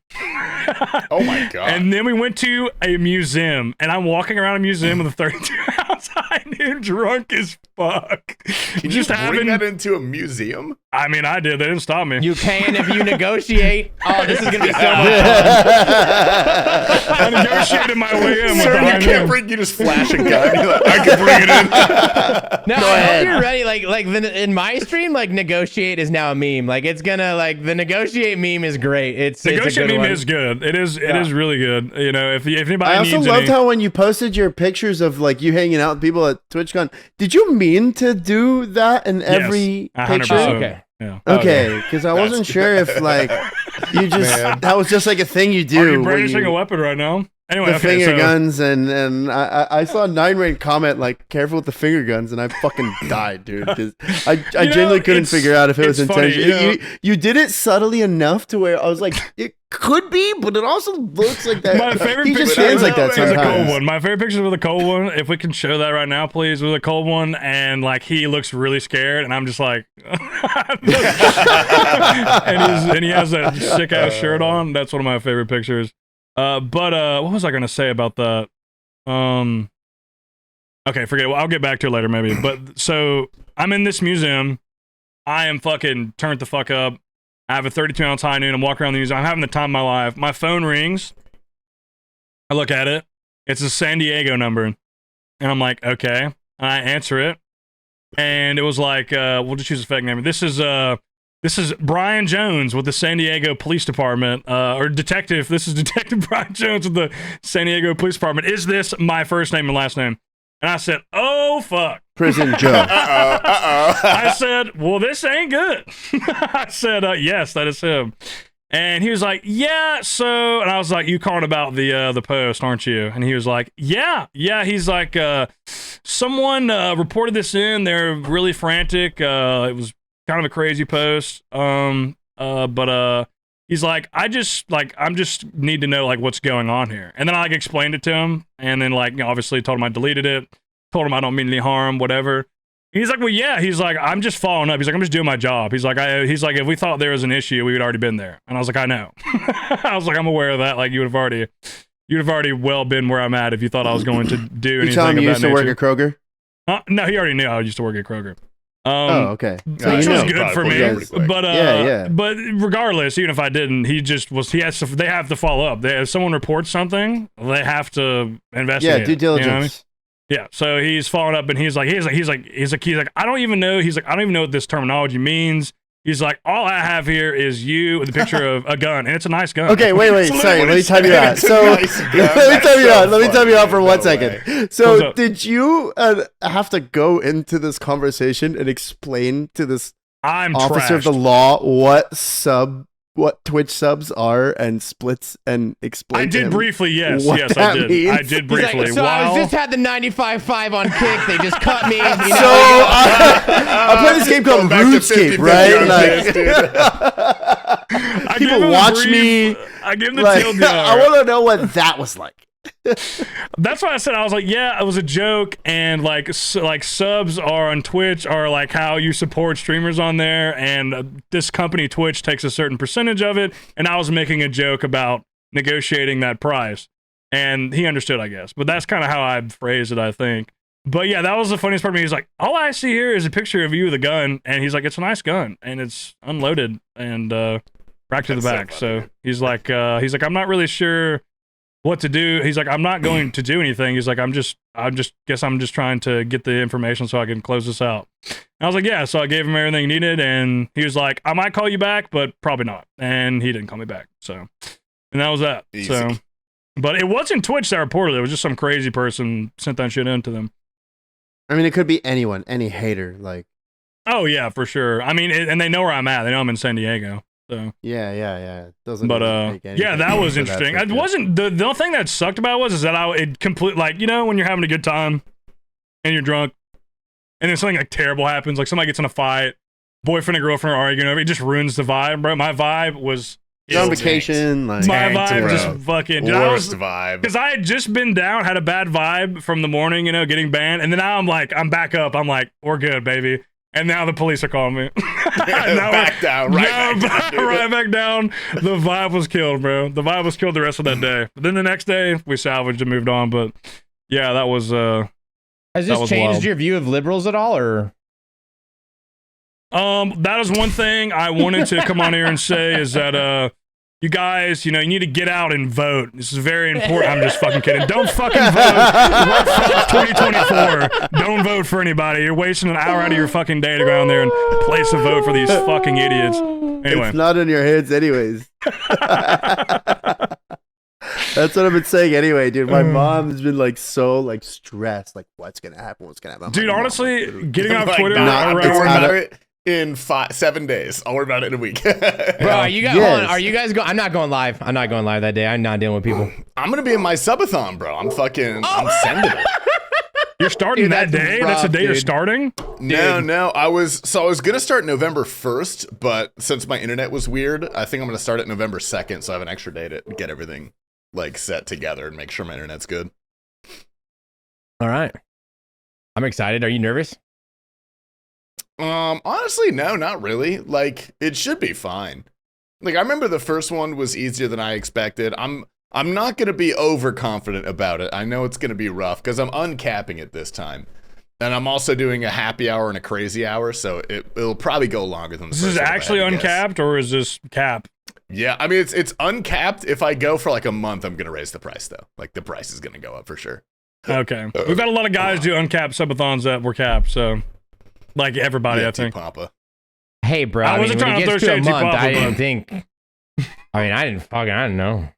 Oh my god! And then we went to a museum, and I'm walking around a museum with a 32-ounce high noon, drunk as fuck. Can you bring that into a museum? I mean, I did. They didn't stop me. You can if you negotiate. Oh, this is gonna be so much fun. I negotiated my way in with Sir, the high you can't noon. bring. You just flash a gun. You're like, I can bring it in. No, Go I ahead. hope you're ready. Like in my stream, like negotiate is now a meme. Like it's gonna the negotiate meme is great. It's a Negotiate good meme one. is good. It is really good. You know, if anybody I also needs loved any, how when you posted your pictures of like you hanging out with people at TwitchCon, did you mean to do that in every Yes, 100%. picture? Okay. Yeah. Okay, because I wasn't sure if like you just that was just like a thing you Are do. you when brandishing you- a weapon right now? Anyway, the okay, finger so, guns and I saw 9rain comment like careful with the finger guns and I fucking died, dude. 'Cause I genuinely couldn't it's- figure out if it was it's funny, intentional. you know. You did it subtly enough to where I was like, it could be, but it also looks like that. My favorite he just picture stands like that is a cold sometimes. one. My favorite picture with a cold one. If we can show that right now, please, with a cold one, and like he looks really scared, and I'm just like, and he has that sick ass shirt on. That's one of my favorite pictures. But what was I gonna say about that? Okay, forget it. Well, I'll get back to it later, maybe. But so I'm in this museum. I am fucking turned the fuck up. I have a 32-ounce high noon. I'm walking around the museum. I'm having the time of my life. My phone rings. I look at it. It's a San Diego number. And I'm like, okay. And I answer it. And it was like, we'll just use a fake name. This is Brian Jones with the San Diego Police Department, or detective. This is Detective Brian Jones with the San Diego Police Department. Is this my first name and last name? And I said, oh, fuck. PrisonJoe. I said, well, this ain't good. I said, yes, that is him. And he was like, yeah, so, and I was like, you calling about the post, aren't you? And he was like, yeah. He's like, someone reported this in. They're really frantic. It was kind of a crazy post. But he's like, I'm just need to know like what's going on here. And then I like explained it to him, and then like obviously told him I deleted it, told him I don't mean any harm, whatever. He's like, well, yeah. He's like, I'm just following up. He's like, I'm just doing my job. He's like, if we thought there was an issue, we would already been there. And I was like, I know. I was like, I'm aware of that. Like, you'd have already well been where I'm at if you thought I was going to do anything. You tell him of you that used to work nature. at Kroger? No, he already knew I used to work at Kroger. Oh, okay. So Which you was know. good for me, Yes. but Yeah. But regardless, even if I didn't, he has to. They have to follow up. If someone reports something, they have to investigate. Yeah, due it, you know what I mean? diligence. Yeah, so he's following up, and he's like, I don't even know. He's like, I don't even know what this terminology means. He's like, all I have here is you with a picture of a gun, and it's a nice gun. Okay, wait. So Sorry, what let me is- time you out. It's a So nice gun. let me That's time you so out for funny. 1 No second. What's So up? did you have to go into this conversation and explain to this I'm officer of trashed. the law what Twitch subs are and splits and explain? I to did him briefly, yes, what yes, that I did. means? I did He's like, briefly. so I While- was just had the 95.5 on kick. They just cut me. You know, So I play this game called Going back to RuneScape, 50-50 right? on Like, this, dude. I gave people him a watch brief- me. I give him the like, TLDR. I want to know what that was like. That's why I said, I was like, yeah, it was a joke, and like subs are on Twitch are like how you support streamers on there, and this company Twitch takes a certain percentage of it, and I was making a joke about negotiating that price, and he understood, I guess. But that's kind of how I phrased it, I think. But yeah, that was the funniest part of me. He's like, all I see here is a picture of you with a gun, and he's like, it's a nice gun, and it's unloaded and racked to the back. So he's like, I'm not really sure what to do. He's like, I'm not going to do anything. He's like, I'm just trying to get the information so I can close this out. And I was like, yeah. So I gave him everything he needed, and he was like, I might call you back, but probably not. And he didn't call me back. So, and that was that. Easy. So, but it wasn't Twitch that reported it. It was just some crazy person sent that shit into them. I mean, it could be anyone, any hater. Like, oh yeah, for sure. I mean, and they know where I'm at. They know I'm in San Diego. So yeah. Doesn't. But make anything yeah, that was for interesting. It circuit. wasn't the only thing that sucked about it was that it complete, like, you know, when you're having a good time and you're drunk, and then something like terrible happens, like somebody gets in a fight, boyfriend and girlfriend are arguing over it, just ruins the vibe, bro. My vibe was You're on vacation. Like, my tanked, vibe bro. just fucking Worst vibe. because I had just been down, had a bad vibe from the morning, you know, getting banned, and then now I'm back up. I'm like, we're good, baby. And now the police are calling me. Back down, right back down, right back down. The vibe was killed, bro. The vibe was killed the rest of that day. But then the next day, we salvaged and moved on. But yeah, that was Has that this was changed wild. your view of liberals at all, or? that is one thing I wanted to come on here and say is that you guys, you know, you need to get out and vote. This is very important. I'm just fucking kidding. Don't fucking vote. 2024. Don't vote for anybody. You're wasting an hour out of your fucking day to go down there and place a vote for these fucking idiots. Anyway. It's not in your heads, anyways. That's what I've been saying anyway, dude. My mom has been like so like stressed, like what's gonna happen? I'm Dude, like, honestly, Mom, getting off Like, Twitter nah, around don't worry out about of- it in 7 days. I'll worry about it in a week. Bro, are you guys? Yes. Hold on, are you guys going? I'm not going live. I'm not going live that day. I'm not dealing with people. I'm gonna be in my subathon, bro. I'm sending it. You're starting Dude, that that's day? rough, That's the day you're dude. starting? No. I was gonna start November 1st, but since my internet was weird, I think I'm gonna start it November 2nd, so I have an extra day to get everything like set together and make sure my internet's good. All right. I'm excited. Are you nervous? Honestly, no, not really. Like, it should be fine. Like, I remember the first one was easier than I expected. I'm not gonna be overconfident about it. I know it's gonna be rough because I'm uncapping it this time. And I'm also doing a happy hour and a crazy hour, so it'll probably go longer than the This first is one, if I actually had to guess. uncapped, or is this cap? Yeah, I mean, it's uncapped. If I go for like a month, I'm gonna raise the price though. Like, the price is gonna go up for sure. Okay. We've had a lot of guys do uncapped subathons that were capped, so like everybody, Yeah, I think. Papa. Hey, bro. I I wasn't mean, when trying it to gets throw to a shade too month, proper, I didn't but- think. I mean, I didn't know.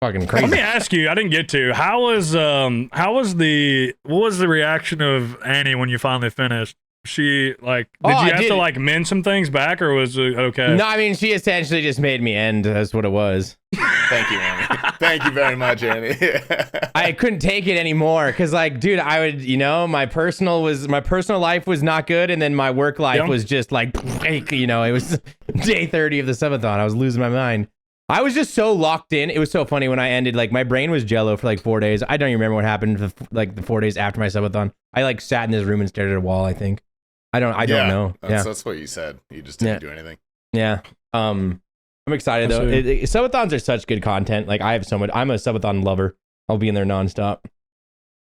Fucking Let crazy. me ask you, I didn't get to. What was the reaction of Annie when you finally finished? She like did Oh, you I have did. to like mend some things back, or was it okay? No, I mean, she essentially just made me end. That's what it was. Thank you, Annie. Thank you very much, Annie. I couldn't take it anymore because, like, dude, I would, you know, my personal life was not good, and then my work life Yeah. was just like, you know, it was day 30 of the subathon. I was losing my mind. I was just so locked in. It was so funny when I ended. Like, my brain was jello for like 4 days. I don't even remember what happened for, like the 4 days after my subathon. I like sat in this room and stared at a wall. I think. I don't know. That's what you said. You just didn't do anything. Yeah. I'm excited though. Subathons are such good content. Like, I have so much. I'm a subathon lover. I'll be in there nonstop.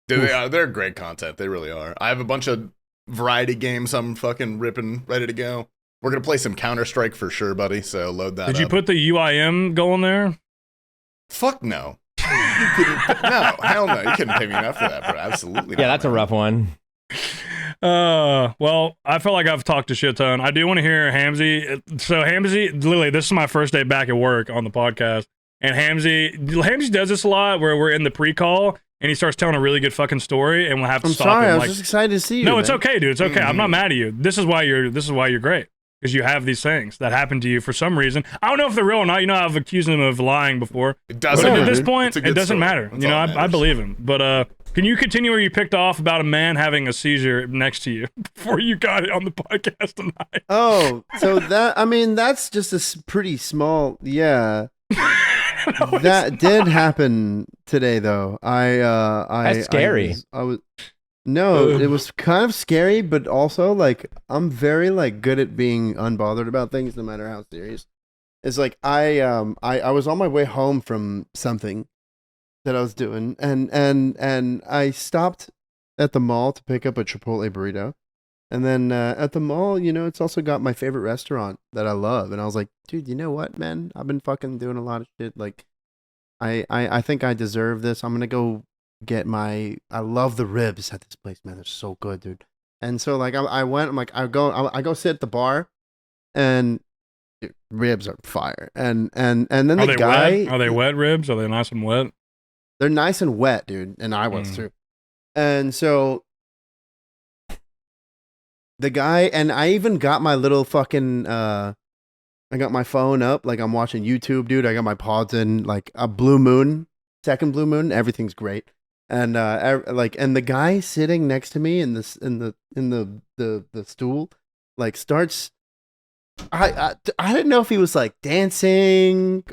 Dude, they're great content. They really are. I have a bunch of variety games I'm fucking ripping, ready to go. We're gonna play some Counter-Strike for sure, buddy. So load that. Did you up. put the UIM goal in there? Fuck no. No, hell no. You couldn't pay me enough for that, bro. Absolutely. Yeah, not, that's a man. rough one. Well, I feel like I've talked a shit ton. I do want to hear Hamsey. So Hamsey, literally, this is my first day back at work on the podcast, and Hamsey does this a lot, where we're in the pre-call, and he starts telling a really good fucking story, and we'll have to I'm stop sorry. him. I was Like, just excited to see you. no, it's man. okay, dude. It's okay. I'm not mad at you. This is why you're great. Because you have these things that happen to you for some reason. I don't know if they're real or not. You know, I've accused him of lying before. It But doesn't. at this dude. point, It's a it good doesn't story. matter. That's You know, all that I matters. believe him. But can you continue where you picked off about a man having a seizure next to you before you got it on the podcast tonight? Oh, so that's just a pretty small. Yeah. That did happen today, though. That's scary. No, it was kind of scary, but also like I'm very like good at being unbothered about things, no matter how serious. It's like I was on my way home from something that I was doing, and I stopped at the mall to pick up a Chipotle burrito. And then at the mall, it's also got my favorite restaurant that I love. And I was like, dude, you know what, man? I've been fucking doing a lot of shit. Like, I think I deserve this. I'm going to go get I love the ribs at this place, man. They're so good, dude. And so, like, I went, I'm like, I go sit at the bar, and dude, ribs are fire. And then the guy. Are they wet ribs? Are they nice and wet? They're nice and wet, dude. And I was too. And so the guy, and I even got my little fucking, I got my phone up, like I'm watching YouTube, dude. I got my pods in, like a blue moon, second blue moon. Everything's great. And and the guy sitting next to me in the stool, like starts. I didn't know if he was like dancing.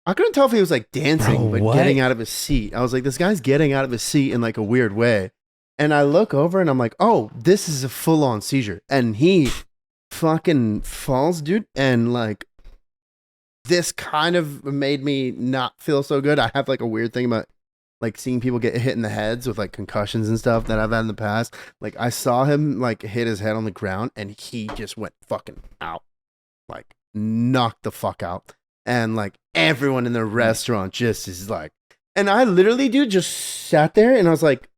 I couldn't tell if he was like dancing, but getting out of his seat. I was like, this guy's getting out of his seat in like a weird way. And I look over and I'm like, oh, this is a full on seizure. And he fucking falls, dude. And like, this kind of made me not feel so good. I have like a weird thing about like seeing people get hit in the heads with like concussions and stuff that I've had in the past. Like I saw him like hit his head on the ground and he just went fucking out, like knocked the fuck out. And like everyone in the restaurant just is like, and I literally, dude, just sat there and I was like,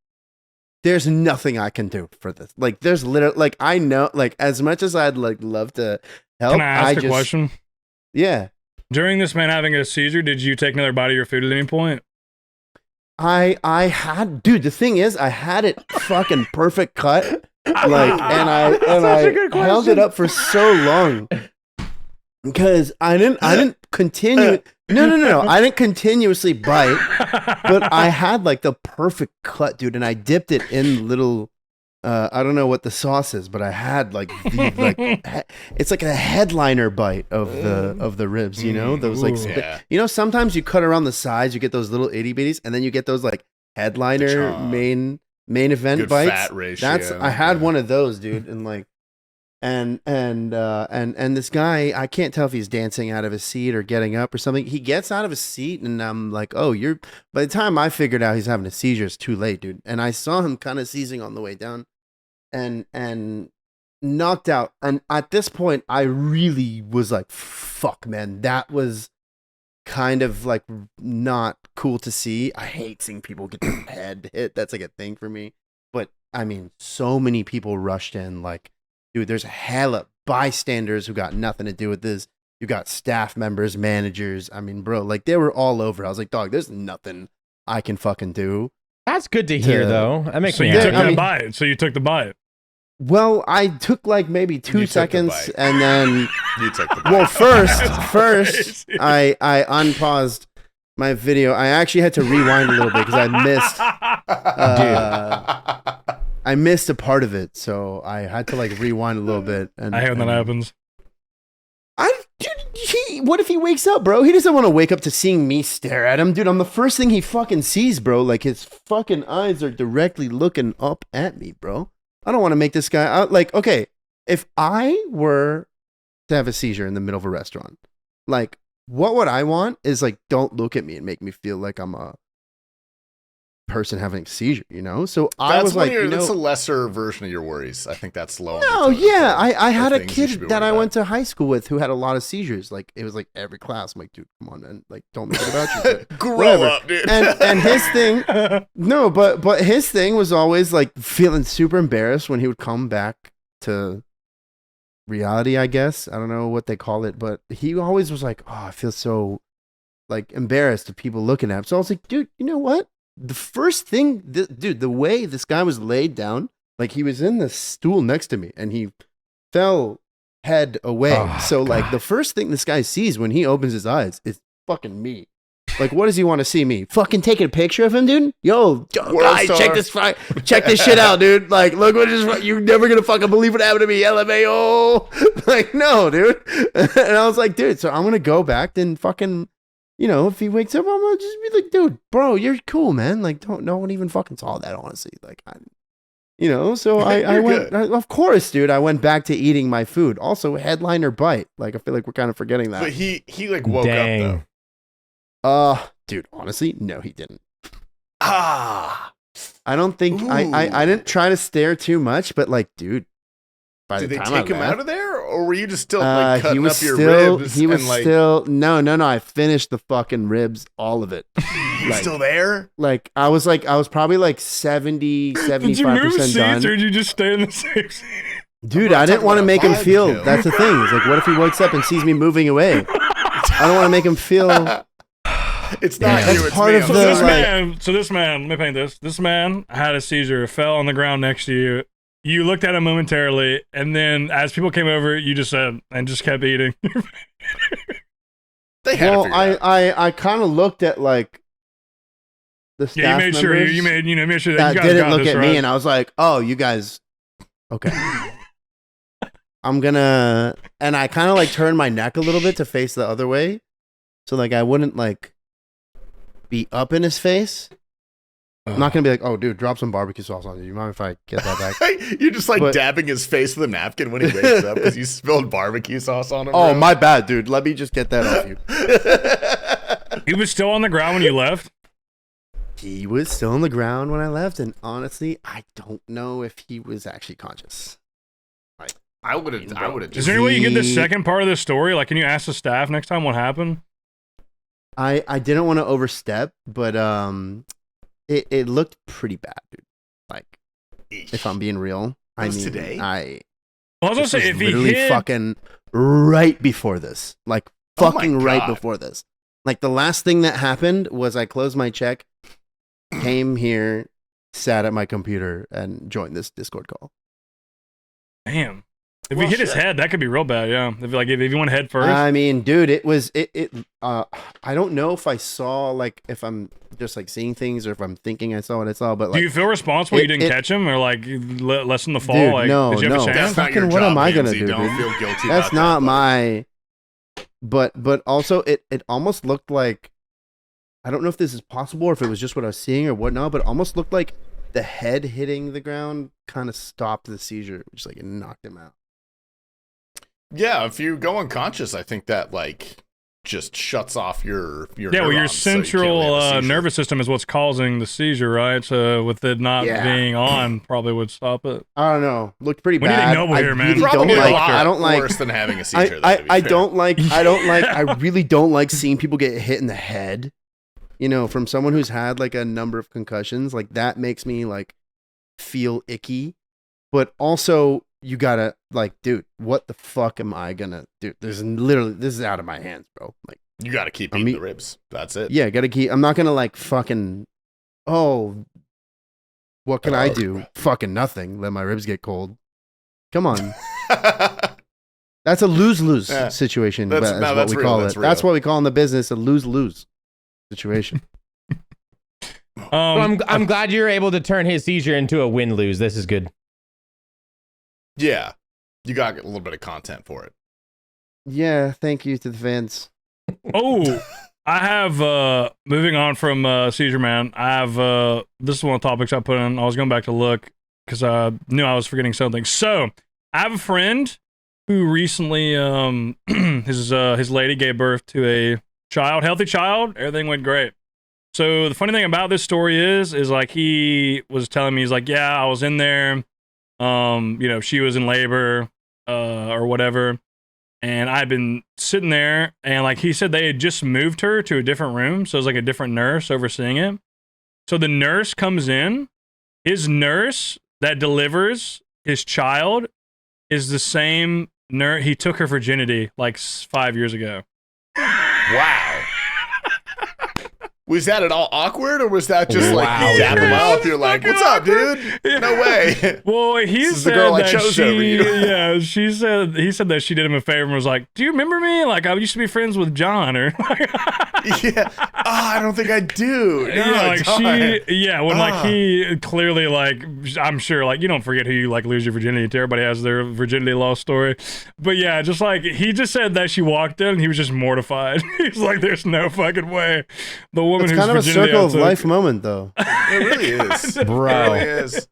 there's nothing I can do for this. Like there's literally, like I know, like as much as I'd like love to help. Can I ask a question? Yeah. During this man having a seizure, did you take another bite of your food at any point? I had, dude, the thing is I had it fucking perfect cut. Like, and I held it up for so long. Because I didn't continue. No. I didn't continuously bite, but I had like the perfect cut, dude, and I dipped it in little. I don't know what the sauce is, but I had like it's like a headliner bite of the ribs. Those like sometimes you cut around the sides, you get those little itty bitties, and then you get those like headliner main event good bites. Fat ratio. I had one of those, dude, and like. And this guy, I can't tell if he's dancing out of his seat or getting up or something. He gets out of his seat, and I'm like, oh, by the time I figured out he's having a seizure, it's too late, dude. And I saw him kind of seizing on the way down and knocked out. And at this point, I really was like, fuck, man, that was kind of like not cool to see. I hate seeing people get their head hit. That's like a thing for me. But I mean, so many people rushed in, like, dude, there's hella bystanders who got nothing to do with this. You got staff members, managers. I mean, bro, like they were all over. I was like, dog, there's nothing I can fucking do. That's good to hear, though. That makes me happy. So you took the bite. Well, I took like maybe 2 seconds, and then you took the bite. Well, first, I unpaused my video. I actually had to rewind a little bit because I missed a part of it, so I had to like rewind a little bit. And I hate when that happens. What if he wakes up, bro? He doesn't want to wake up to seeing me stare at him, dude. I'm the first thing he fucking sees, bro. Like his fucking eyes are directly looking up at me, bro. I don't want to make this guy out. Like, okay, if I were to have a seizure in the middle of a restaurant, like, what would I want is like, don't look at me and make me feel like I'm a person having a seizure, So I was like, that's a lesser version of your worries. I think that's low. No, yeah, I had a kid that I went to high school with who had a lot of seizures. Like it was like every class. I'm like, dude, come on, man. Like, don't make it about you. Grow up, dude. And his thing, no, but his thing was always like feeling super embarrassed when he would come back to reality. I guess I don't know what they call it, but he always was like, oh, I feel so like embarrassed of people looking at him. So I was like, dude, you know what? The first thing, dude, the way this guy was laid down, like he was in the stool next to me and he fell head away. Like the first thing this guy sees when he opens his eyes is fucking me. Like, what does he want to see me? Fucking taking a picture of him, dude? Yo, guys, check this shit out, dude. Like, look what just, you're never gonna fucking believe what happened to me, LMAO. Like, no, dude. And I was like, dude, so I'm gonna go back and fucking you know, if he wakes up, I'm gonna just be like, dude, bro, you're cool, man. Like, no one even fucking saw that, honestly. Like, you know, so I went, of course, dude, I went back to eating my food. Also, headliner bite. Like, I feel like we're kind of forgetting that. But he like woke up though. Dude, honestly, no, he didn't. Ah. I don't think I didn't try to stare too much, but like, dude, by Did the they time take I him left, out of there, or were you just still like cutting up your still, ribs? He was and, like, still no. I finished the fucking ribs, all of it. He's still there? Like I was probably like 75% Did you move seats done. or did you just stay in the same seat? Dude, I didn't want to make him feel. kill. That's the thing. It's like, what if he wakes up and sees me moving away? I don't want to make him feel. It's not That's you, it's part me. of I'm the, sorry. So this man, let me paint this. This man had a seizure, fell on the ground next to you. You looked at him momentarily, and then as people came over, you just said, and just kept eating. They had Well, to figure it out. I kind of looked at like the staff Yeah, you made sure members you made sure that that you guys didn't got look this at right. me, and I was like, oh, you guys, okay. I'm gonna, and I kind of like turned my neck a little bit to face the other way, so like I wouldn't like be up in his face. I'm not gonna be like, oh, dude, drop some barbecue sauce on you. You mind if I get that back? You're just like But- dabbing his face with a napkin when he wakes up because you spilled barbecue sauce on him. Oh, bro. my bad, dude. Let me just get that off you. He was still on the ground when you left. He was still on the ground when I left, and honestly, I don't know if he was actually conscious. I would have Is just. there any way you get the He- second part of this story? Like, can you ask the staff next time what happened? I didn't want to overstep, but it looked pretty bad, dude. Like, if I'm being real, I was mean, today? Well, I was gonna this say was if he literally hit, fucking right before this, like Oh my fucking right God. before this. Like the last thing that happened was I closed my check, came here, sat at my computer, and joined this Discord call. damn, if Well, he hit his shit. head, that could be real bad. Yeah, if you went head first. I mean, dude, it was it. I don't know if I saw like if I'm just like seeing things or if I'm thinking I saw what I saw, but like, Do you feel responsible you didn't it- catch him or like lessen the fall? Dude, like, no, did you have no. a chance? That's not your Fucking what job, am I gonna Hamsey. do, Don't dude? feel guilty. that's about not that, my. But also it almost looked like, I don't know if this is possible or if it was just what I was seeing or whatnot, but it almost looked like the head hitting the ground kind of stopped the seizure, which like it knocked him out. Yeah, if you go unconscious, I think that like just shuts off your Yeah, well, your neurons, so you can't central really have a seizure. nervous system is what's causing the seizure, right? So with it not Yeah. being on, probably would stop it. I don't know. Looked pretty What do you bad. think Noble I here, man? really Probably don't a like. lot I don't like. worse than having a seizure. though, I, to be I fair. don't like. I don't like. I really don't like seeing people get hit in the head. You know, from someone who's had like a number of concussions, like that makes me like feel icky. But also, you gotta like, dude, what the fuck am I gonna do? There's literally, this is out of my hands, bro. Like, You got to keep I eating mean- the ribs. That's it. yeah, gotta keep. I'm not gonna like fucking. Oh, what can I do? Fucking nothing. Let my ribs get cold. Come on. That's a lose-lose Yeah. situation. That's- That's no, what that's we real, call that's it. That's real. what we call in the business a lose-lose situation. I'm glad you're able to turn his seizure into a win-lose. This is good. Yeah, you got a little bit of content for it. Yeah, thank you to the fans. Oh, I have moving on from seizure man. I have this is one of the topics I put in. I was going back to look because I knew I was forgetting something. So I have a friend who recently his lady gave birth to a child, healthy child. Everything went great. So the funny thing about this story is like he was telling me, he's like, yeah, I was in there. You know, she was in labor or whatever. And I'd been sitting there, and like he said, they had just moved her to a different room. So it was like a different nurse overseeing it. So the nurse comes in. His nurse that delivers his child is the same nurse. He took her virginity like 5 years ago. Wow. Was that at all awkward, or was that just like Wow. you dap him up? You're like, "What's up, dude? No way." Well, he This is the said girl I that chose over she, you. yeah, he said that she did him a favor and was like, "Do you remember me? Like, I used to be friends with John." Or Yeah. Oh, I don't think I do. No, yeah, like John. when like he clearly like, I'm sure like you don't forget who you like lose your virginity to. Everybody has their virginity loss story, but yeah, just like he just said that she walked in and he was just mortified. He's like, "There's no fucking way the woman It's who's kind of a virginity circle I of took-" life moment, though. It really is. Bro. It really is.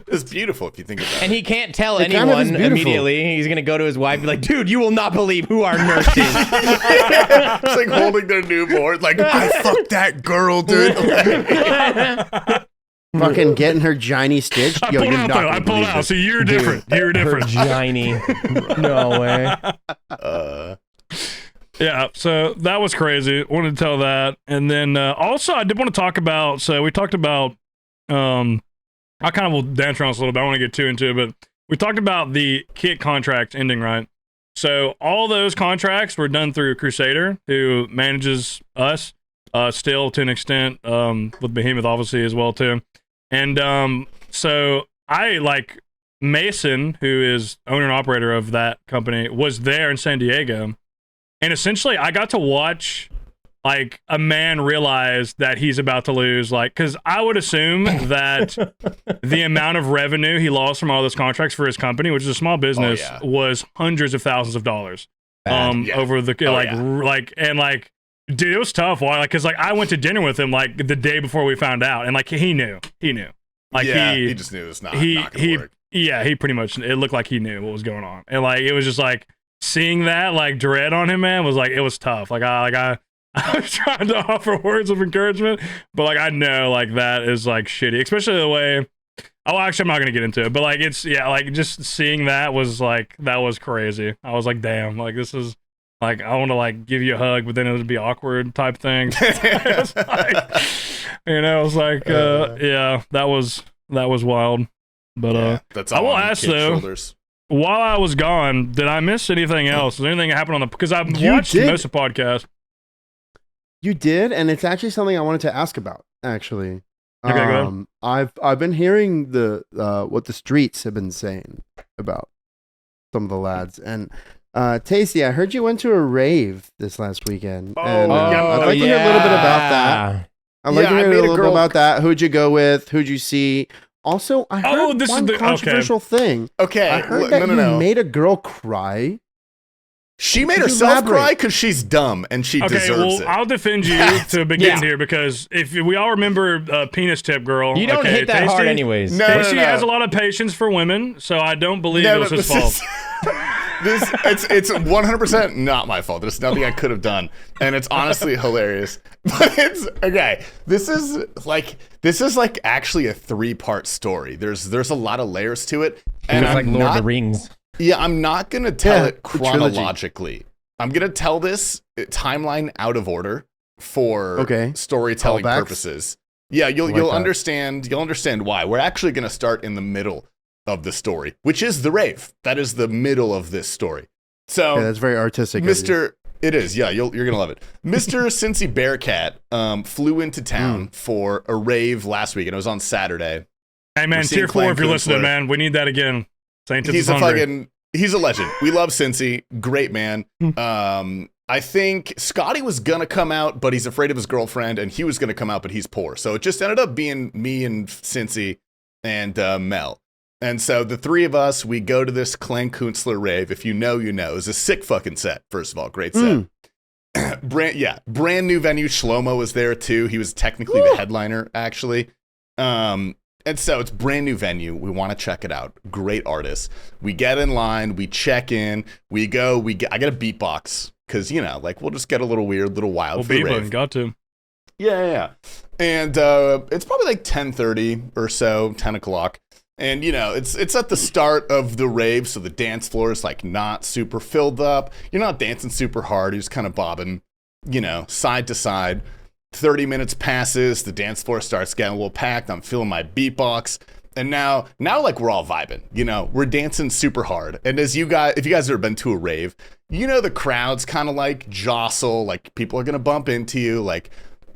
It's beautiful if you think about it. And he can't tell It kind of is anyone beautiful. immediately. He's gonna go to his wife and be like, "Dude, you will not believe who our nurse is." It's like holding their newborn. Like, I fucked that girl, dude. Fucking getting her giny stitched. I Yo, pulled you're out not though. gonna I pulled believe out. this. So you're different. You're different. Virginie. No way. Yeah, so that was crazy. Wanted to tell that. And then also I did want to talk about, so we talked about, I kind of will dance around this a little bit. I don't want to get too into it, but we talked about the kit contract ending, right? So all those contracts were done through Crusader, who manages us still to an extent, with Behemoth obviously as well too. And so I like Mason, who is owner and operator of that company, was there in San Diego. And essentially, I got to watch, like, a man realize that he's about to lose, like, because I would assume that the amount of revenue he lost from all those contracts for his company, which is a small business, was hundreds of thousands of dollars. Over the, dude, it was tough. Why? Like, because, like, I went to dinner with him, like, the day before we found out, and, like, he knew. Like, he just knew it was not gonna work. Yeah, he pretty much, it looked like he knew what was going on. And, like, it was just, like, seeing that like dread on him, man, was like, it was tough. I was trying to offer words of encouragement, but like I know like that is like shitty, especially the way. Oh, actually, I'm not gonna get into it, but like it's like just seeing that was like that was crazy. I was like, damn, like this is like I want to like give you a hug, but then it would be awkward type thing. It's like, it was like yeah, that was wild. But that's I will on ask kid though. shoulders. While I was gone, did I miss anything else? Is there anything that happened on the? Because I've watched most of the podcast. You did, and it's actually something I wanted to ask about. Actually, Okay, go ahead. I've been hearing the what the streets have been saying about some of the lads, and Tasty, I heard you went to a rave this last weekend, and I'd like to hear a little bit about that. I'd like to hear a little bit about that. Who'd you go with? Who'd you see? Also, I heard one controversial thing. Okay, I heard that you made a girl cry. She made herself cry because she's dumb and she deserves it. I'll defend you to begin here because if we all remember Penis Tip Girl. You don't hit that hard anyways. Tasty has a lot of patience for women, so I don't believe it was his fault. It's 100% not my fault. There's nothing I could have done, and it's honestly hilarious. But it's okay. This is like actually a 3-part story. There's a lot of layers to it, and it's like Lord of the Rings. Yeah, I'm not gonna tell it chronologically. I'm gonna tell this timeline out of order for storytelling purposes. Yeah, you'll understand. You'll understand why. We're actually gonna start in the middle of the story, which is the rave. That is the middle of this story. So that's very artistic. Mr. It is, yeah. You're gonna love it. Mr. Cincy Bearcat flew into town for a rave last week, and it was on Saturday. Hey man, tier 4 if you're listening, man. We need that again. He's a legend. We love Cincy. Great man. I think Scotty was gonna come out, but he's afraid of his girlfriend, and he was gonna come out, but he's poor. So it just ended up being me and Cincy and Mel. And so the three of us, we go to this Clan Kunstler rave. If you know, you know. It was a sick fucking set, first of all. Great set. Brand new venue. Shlomo was there too. He was technically the headliner, actually. And so it's brand new venue. We want to check it out. Great artists. We get in line. We check in. We go. I get a beatbox because, like we'll just get a little weird, little wild. For the rave. Got to. Yeah. And it's probably like 10:30 or so, 10 o'clock. And, it's at the start of the rave, so the dance floor is, like, not super filled up. You're not dancing super hard. You're just kind of bobbing, side to side. 30 minutes passes. The dance floor starts getting a little packed. I'm feeling my beatbox. And now, like, we're all vibing. We're dancing super hard. And if you guys have ever been to a rave, the crowds kind of, like, jostle. Like, people are going to bump into you. Like,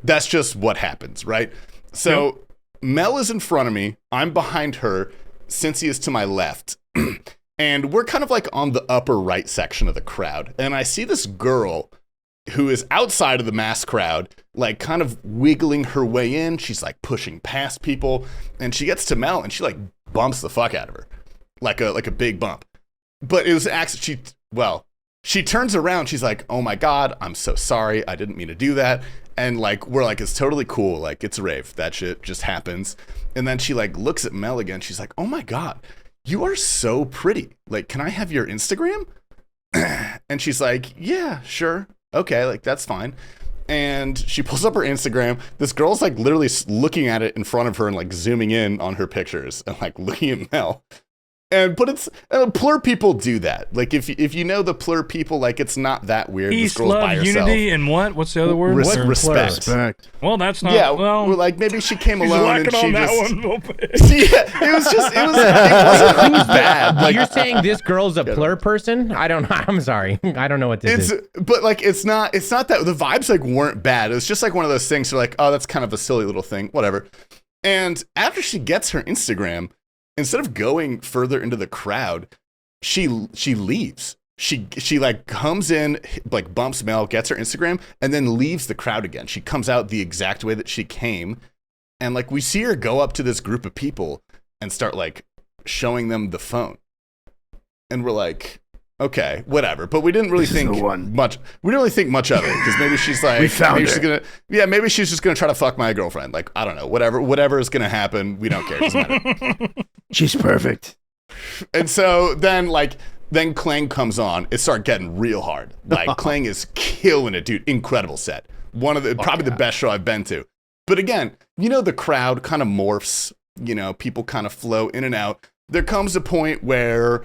That's just what happens, right? So Mel is in front of me. I'm behind her. Cincy is to my left. And we're kind of like on the upper right section of the crowd. And I see this girl who is outside of the mass crowd, like kind of wiggling her way in. She's like pushing past people. And she gets to Mel and she like bumps the fuck out of her. Like a big bump. But it was an accident. She turns around. She's like, oh my God, I'm so sorry. I didn't mean to do that. And like, we're like, it's totally cool. Like, it's a rave. That shit just happens. And then she like looks at Mel again. She's like, oh my God, you are so pretty. Like, can I have your Instagram? And she's like, yeah, sure. Okay. Like, that's fine. And she pulls up her Instagram. This girl's like literally looking at it in front of her and like zooming in on her pictures and like looking at Mel. But it's plur people do that. Like if you know the plur people, like it's not that weird. Peace, this girl's by love, herself. unity, and what? What's the other word? Respect. Well, that's not. Yeah, well, like maybe she came alone and she on that just. one a little bit. Yeah, it wasn't bad. Like You're saying this girl's a plur person? I don't know. I'm sorry. I don't know what this is. But like it's not that the vibes like weren't bad. It was just like one of those things. You're like, oh, that's kind of a silly little thing, whatever. And after she gets her Instagram, instead of going further into the crowd, she leaves. She like comes in, like bumps Mel, gets her Instagram, and then leaves the crowd again. She comes out the exact way that she came, and like we see her go up to this group of people and start like showing them the phone, and we're like, okay, whatever. But we didn't really think much. We didn't really think much of it because maybe she's like, maybe she's just gonna try to fuck my girlfriend. Like I don't know, whatever is gonna happen. We don't care. It doesn't matter. She's perfect. And so then Clang comes on. It started getting real hard. Like Clang is killing it, dude. Incredible set. One of the probably the best show I've been to. But again, you know the crowd kind of morphs. You know, people kind of flow in and out. There comes a point where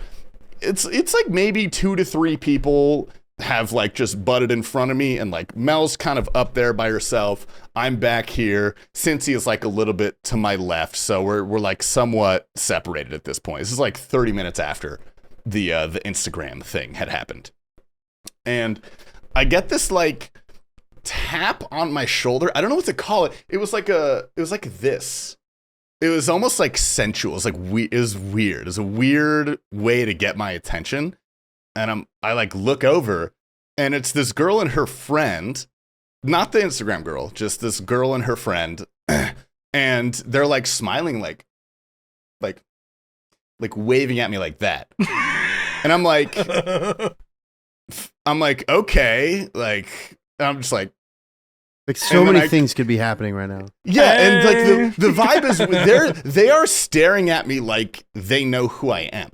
it's like maybe 2 to 3 people have like just butted in front of me, and like Mel's kind of up there by herself. I'm back here. Cincy is like a little bit to my left, so we're like somewhat separated at this point. This is like 30 minutes after the Instagram thing had happened, and I get this like tap on my shoulder. I don't know what to call it. It was like this. It was almost like sensual. It was like it was weird. It was a weird way to get my attention. And I like look over, and it's this girl and her friend, not the Instagram girl, just this girl and her friend, and they're like smiling, like waving at me like that, and I'm like, okay, like I'm just like so many things could be happening right now. Yeah, and like the vibe is they are staring at me like they know who I am.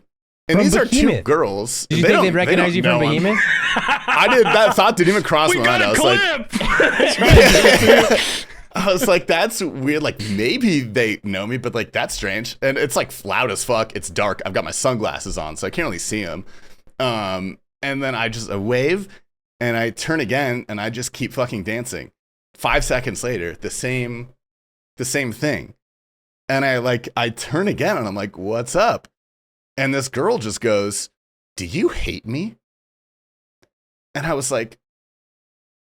And From these Behemoth. are 2 girls. Did you think they'd recognize you from Behemoth? I did. That thought didn't even cross my mind. I was like, I was like, that's weird. Like maybe they know me, but like that's strange. And it's like loud as fuck. It's dark. I've got my sunglasses on, so I can't really see them. And then I wave, and I turn again, and I just keep fucking dancing. 5 seconds later, the same thing. And I turn again, and I'm like, what's up? And this girl just goes, do you hate me? And I was like,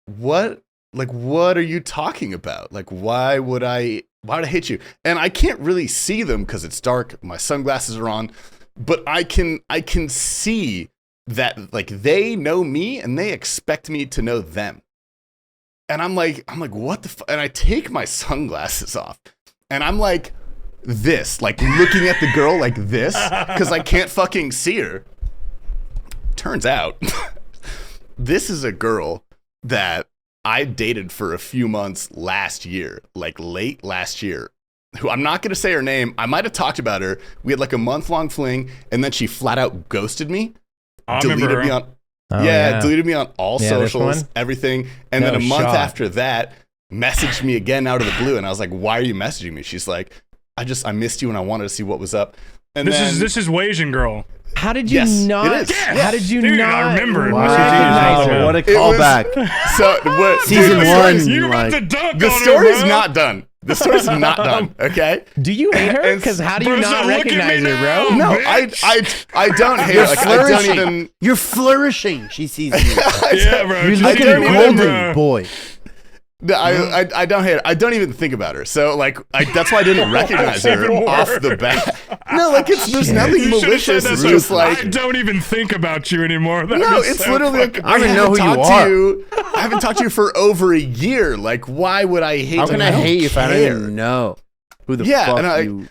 what? Like, what are you talking about? Like, why would I hate you? And I can't really see them because it's dark. My sunglasses are on, but I can see that like they know me and they expect me to know them. And I'm like, what the fuck? And I take my sunglasses off, and I'm like, this, like looking at the girl like this, because I can't fucking see her. Turns out, this is a girl that I dated for a few months last year, like late last year, who I'm not going to say her name. I might have talked about her. We had like a month-long fling, and then she flat out ghosted me. Deleted me on deleted me on all socials, everything. And then a month after that, messaged me again out of the blue. And I was like, why are you messaging me? She's like, I missed you and I wanted to see what was up. And this is Asian girl. How did you not? It is. Yes. How did you Dude, not? I remember. Wow. What a callback. Season one. You're about to dunk the on story's her, bro. not done. The story's not done. Okay. Do you hate her? Because how do you not recognize her, bro? No, I don't hate her. Like, I don't even. You're flourishing. She sees you. Yeah, bro. You're Just looking keep going, golden, bro. boy. I don't hate her. I don't even think about her. So like, that's why I didn't recognize her off the bat. No, like there's nothing malicious. It's just like I don't even think about you anymore. No, it's literally like I don't even know who you are. I haven't talked to you for over a year. Like, why would I hate? How can I hate you if I don't even know who the fuck you?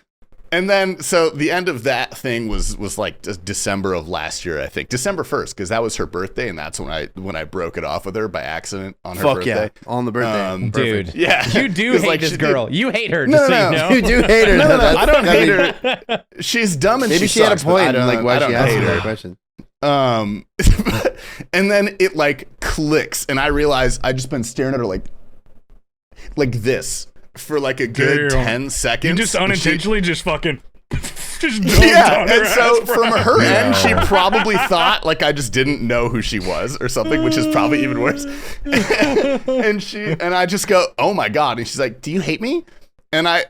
And then, so the end of that thing was like December of last year, I think, December 1st, because that was her birthday, and that's when I broke it off with her by accident on her birthday. Yeah, on the birthday, dude. Yeah, you do hate this girl. You hate her. No, you do hate her. No, I don't hate her. She's dumb and maybe she had a sucks, point. I Like, why don't she asked hate me her. that question? And then it like clicks, and I realize I just been staring at her like this for like a good 10 seconds. You just unintentionally just fucking. And so from her end, she probably thought like I just didn't know who she was or something, which is probably even worse. and I just go, oh my God. And she's like, do you hate me? And I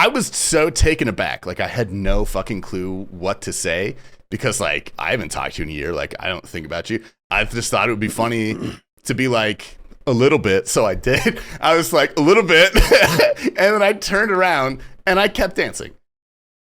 was so taken aback. Like I had no fucking clue what to say because like I haven't talked to you in a year. Like I don't think about you. I just thought it would be funny to be like a little bit. So I did. I was like a little bit. And then I turned around and I kept dancing.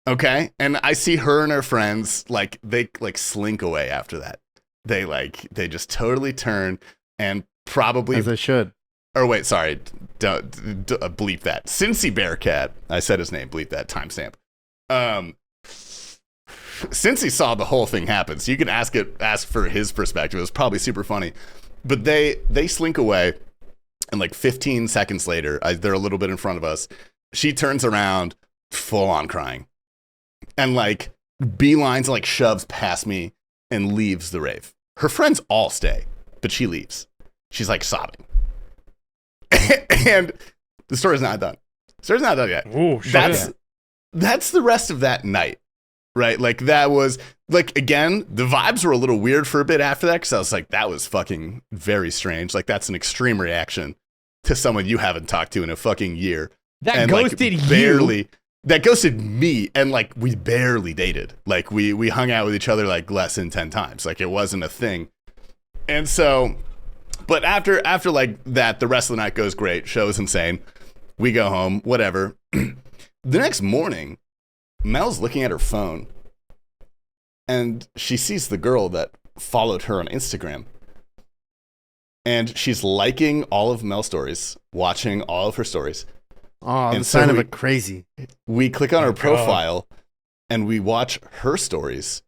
Okay, and I see her and her friends like they like slink away after that. They just totally turn and probably As they should. Or wait, sorry, don't bleep that. Cincy Bearcat, I said his name. Bleep that timestamp. Cincy saw the whole thing happen, so you can ask for his perspective. It was probably super funny, but they slink away, and like 15 seconds later, they're a little bit in front of us. She turns around, full on crying. And like beelines, like shoves past me and leaves the rave. Her friends all stay, but she leaves. She's like sobbing. And the story's not done. The story's not done yet. Ooh, that's the rest of that night, right? Like that was like, again, the vibes were a little weird for a bit after that because I was like, that was fucking very strange. Like that's an extreme reaction to someone you haven't talked to in a fucking year. That ghosted you. Barely. That ghosted me, and like we barely dated. Like we hung out with each other like less than 10 times. Like it wasn't a thing. And so, but after like that, the rest of the night goes great. Show's insane. We go home, whatever. The next morning, Mel's looking at her phone, and she sees the girl that followed her on Instagram. And she's liking all of Mel's stories, watching all of her stories. Oh, and the sign of a crazy. We click on her profile and we watch her stories.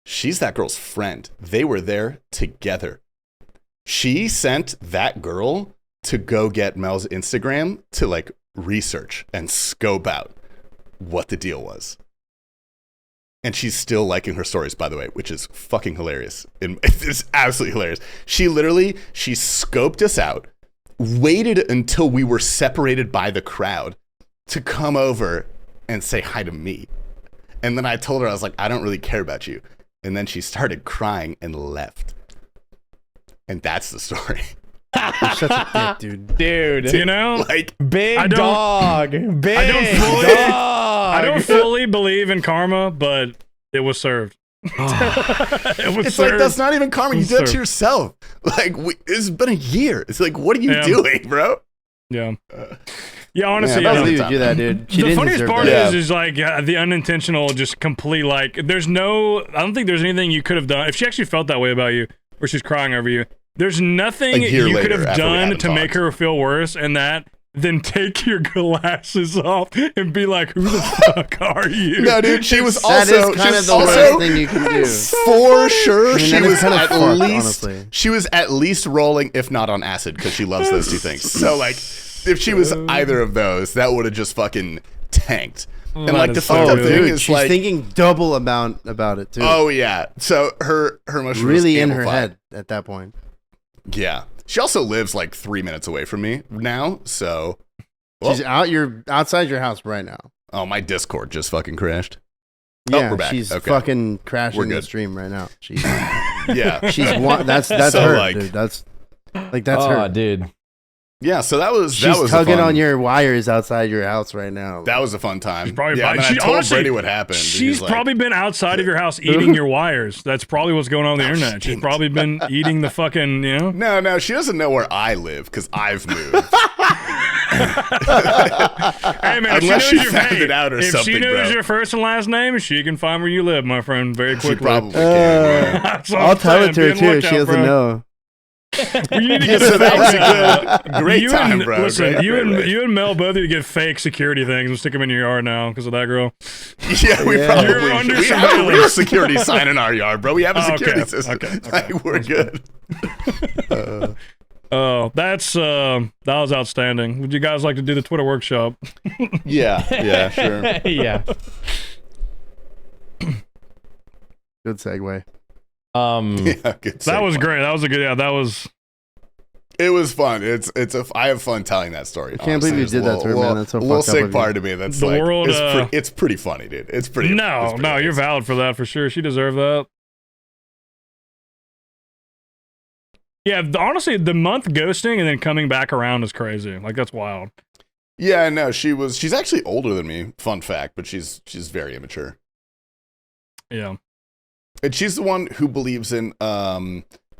She's that girl's friend. They were there together. She sent that girl to go get Mel's Instagram to like research and scope out what the deal was. And she's still liking her stories, by the way, which is fucking hilarious. It's absolutely hilarious. She scoped us out, waited until we were separated by the crowd to come over and say hi to me. And then I told her, I was like, I don't really care about you. And then she started crying and left. And that's the story. You're such a dick, dude. You know, like big dog. Big I don't fully believe in karma, but it was served. It's like, that's not even karma. You did it to yourself. Like, it's been a year. It's like, what are you doing, bro? Yeah. Yeah, honestly, I believe you do that, dude. The funniest part is like the unintentional, just complete, like, I don't think there's anything you could have done. If she actually felt that way about you, where she's crying over you, there's nothing you could have done to make her feel worse and that than take your glasses off and be like, who the fuck are you? No, dude, she was that also is kind of the worst thing you can do. For sure, she was kind of at fucked, least honestly. she was at least rolling, if not on acid, because she loves those two things. So like, if she was either of those, that would have just fucking tanked. And like the fucked up thing is she's like thinking double about it too. Oh yeah, so her emotion really was in her amplified. head at that point. Yeah, she also lives like 3 minutes away from me now, so She's outside your house right now. Oh, my Discord just fucking crashed. Yeah, we're back. she's Okay. fucking crashing We're the good. stream right now. She's Yeah, she's one. That's So, her, like- dude. That's her. dude. Yeah, so that was She's tugging on your wires outside your house right now. That was a fun time. Probably yeah, I told Brady what happened. She's probably been outside of your house eating your wires. That's probably what's going on the internet. She's probably been eating the fucking, No, she doesn't know where I live because I've moved. Hey man, unless she found it out or something, if she knows bro. your first and last name, she can find where you live, my friend, very quickly. She probably can. I'll tell it to her too. She doesn't know. You need to get so that was a great time, bro. Listen, great, you and Mel both need to get fake security things and stick them in your yard now because of that girl. Yeah, we probably You're under we have a real surveillance. security sign in our yard, bro. We have a security system. Okay. Like, we're good. Oh, that was outstanding. Would you guys like to do the Twitter workshop? Yeah, sure. Yeah. Good segue. Yeah, good That was segue. great. That was a good. Yeah, that was. It was fun. I have fun telling that story. I can't believe you did that to her, man. That's so a little fucked up sick of part you. of me. That's The like world, it's pretty funny, dude. It's pretty. No, you're valid for that for sure. She deserved that. Yeah, honestly, the month ghosting and then coming back around is crazy. Like that's wild. Yeah, no, she's actually older than me. Fun fact, but she's very immature. Yeah. And she's the one who believes in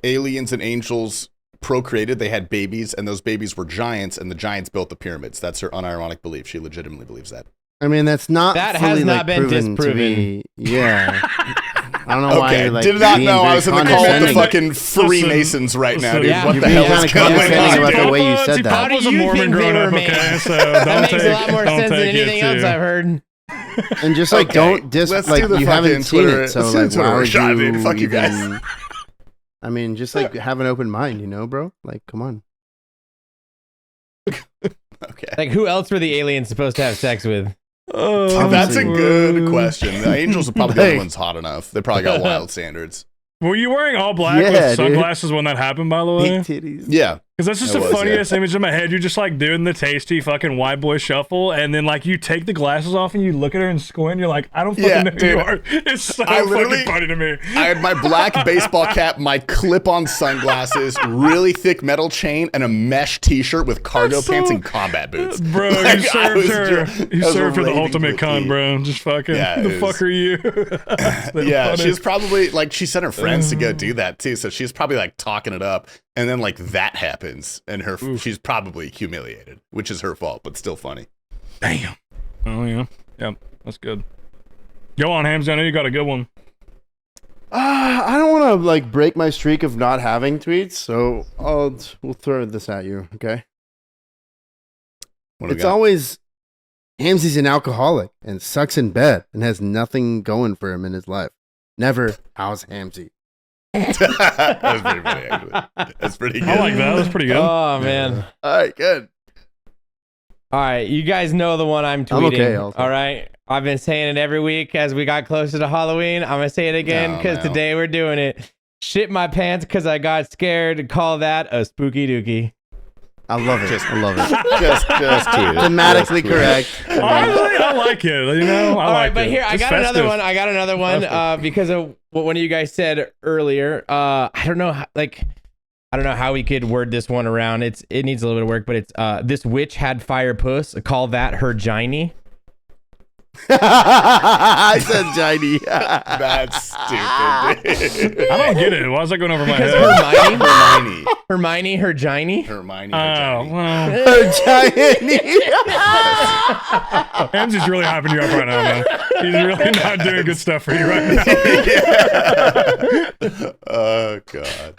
aliens and angels procreated. They had babies, and those babies were giants, and the giants built the pyramids. That's her unironic belief. She legitimately believes that. I mean, that's not That fully, has not been proven disproven. to be. Yeah. I don't know why Okay, you're like. did not being know I very was in the call with the condescending. fucking Freemasons right now, dude. yeah. What You're the being hell is kinda going condescending on? about the way you said See, that. Pop How was do a you Mormon think they growing were up, made? okay? So That don't makes a lot more don't sense than take it anything else to- I've heard. And just like Okay, don't let's do like the you fucking haven't seen Twitter- it, so let's do the like Twitter why would workshop, you dude. Fuck you guys. even- I mean, just like have an open mind, bro. Like, come on. Okay. Like, who else were the aliens supposed to have sex with? Oh, That's a Obviously. good question. The angels are probably the only Like- ones hot enough. They probably got wild standards. Were you wearing all black Yeah, with dude. sunglasses when that happened, by the way? Big titties. Yeah. Because that's just It the was, funniest image in my head. You're just like doing the tasty fucking white boy shuffle, and then like you take the glasses off and you look at her and squint. And you're like, I don't fucking Yeah, know who dude. you are. It's so I literally- fucking funny to me. I had my black baseball cap, my clip-on sunglasses, really thick metal chain, and a mesh t-shirt with cargo That's so- pants and combat boots. Bro, Like, you I served was her. dr- You I was served her the raving ultimate with cunt, you. bro. Just fucking, Yeah, the it fuck is. are you? Yeah, funny. she's probably like she sent her friends to go do that too, so she's probably like talking it up, and then like that happens, and she's probably humiliated, which is her fault, but still funny. Damn. Oh yeah. Yep. That's good. Go on, Hamsey. I know you got a good one. I don't want to like break my streak of not having tweets, so we'll throw this at you, okay? What do we It's got? always Hamsey's an alcoholic and sucks in bed and has nothing going for him in his life. Never, how's Hamsey? That was pretty funny, actually. That's pretty good. I like that. That's pretty good. Oh, man. All right, good. All right, you guys know the one I'm tweeting. I'm okay, also. All right, I've been saying it every week as we got closer to Halloween. I'm gonna say it again No, because no. today we're doing it. Shit my pants because I got scared. Call that a spooky dookie. I love it. I love it. Just tweet it. Thematically Just tweet it. correct. Honestly, I like it. You know, I All right, like but it. here I It's got another festive. one. I got another one because of what one of you guys said earlier. I don't know, I don't know how we could word this one around. It needs a little bit of work, but it's this witch had fire puss. Call that her giny. I said Johnny. That's stupid. Dude. I don't get it. Why is that going over my Because head? Hermione, Hermione. Hermione, her giny. Hermione. Oh, well. Hamsey's really hyping you up right now, man. He's really not doing good stuff for you right now. Oh, God.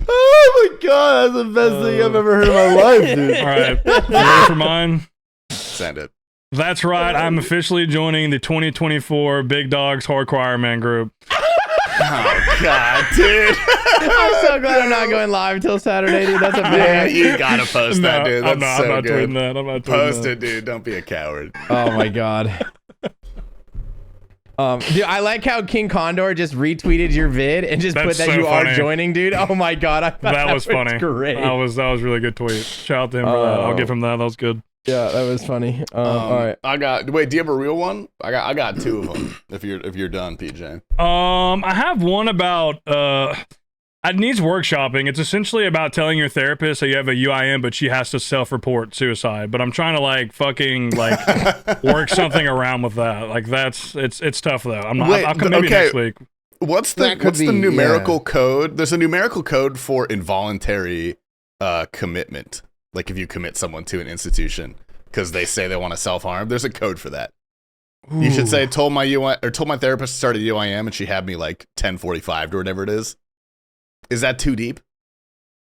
Oh my god, that's the best thing I've ever heard in my life, dude. All right. You ready for mine? Send it. That's right. I'm officially joining the 2024 Big Dogs Hardcore Ironman group. Oh, God, dude. I'm so glad I'm not going live till Saturday, dude. That's a Yeah, big. you gotta post that, dude. That's I'm not, so I'm not good. tweeting that. I'm not tweeting Post that. it, dude. Don't be a coward. Oh my god. Dude, I like how King Condor just retweeted your vid and just That's put that so you funny. are joining, dude. Oh my god, I thought That was funny. Great. That was a really good tweet. Shout out to him for that. I'll give him that. That was good. Yeah, that was funny. All right. I got. Wait, do you have a real one? I got two of them. If you're done, PJ. I have one about I It needs workshopping. It's essentially about telling your therapist that you have a UIM, but she has to self-report suicide. But I'm trying to like fucking like work something around with that. Like it's tough though. I'll come maybe next week. What's the numerical code? There's a numerical code for involuntary commitment. Like if you commit someone to an institution because they say they want to self-harm, there's a code for that. Ooh. You should say told my therapist to start a UIM and she had me like 10:45 or whatever it is. Is that too deep?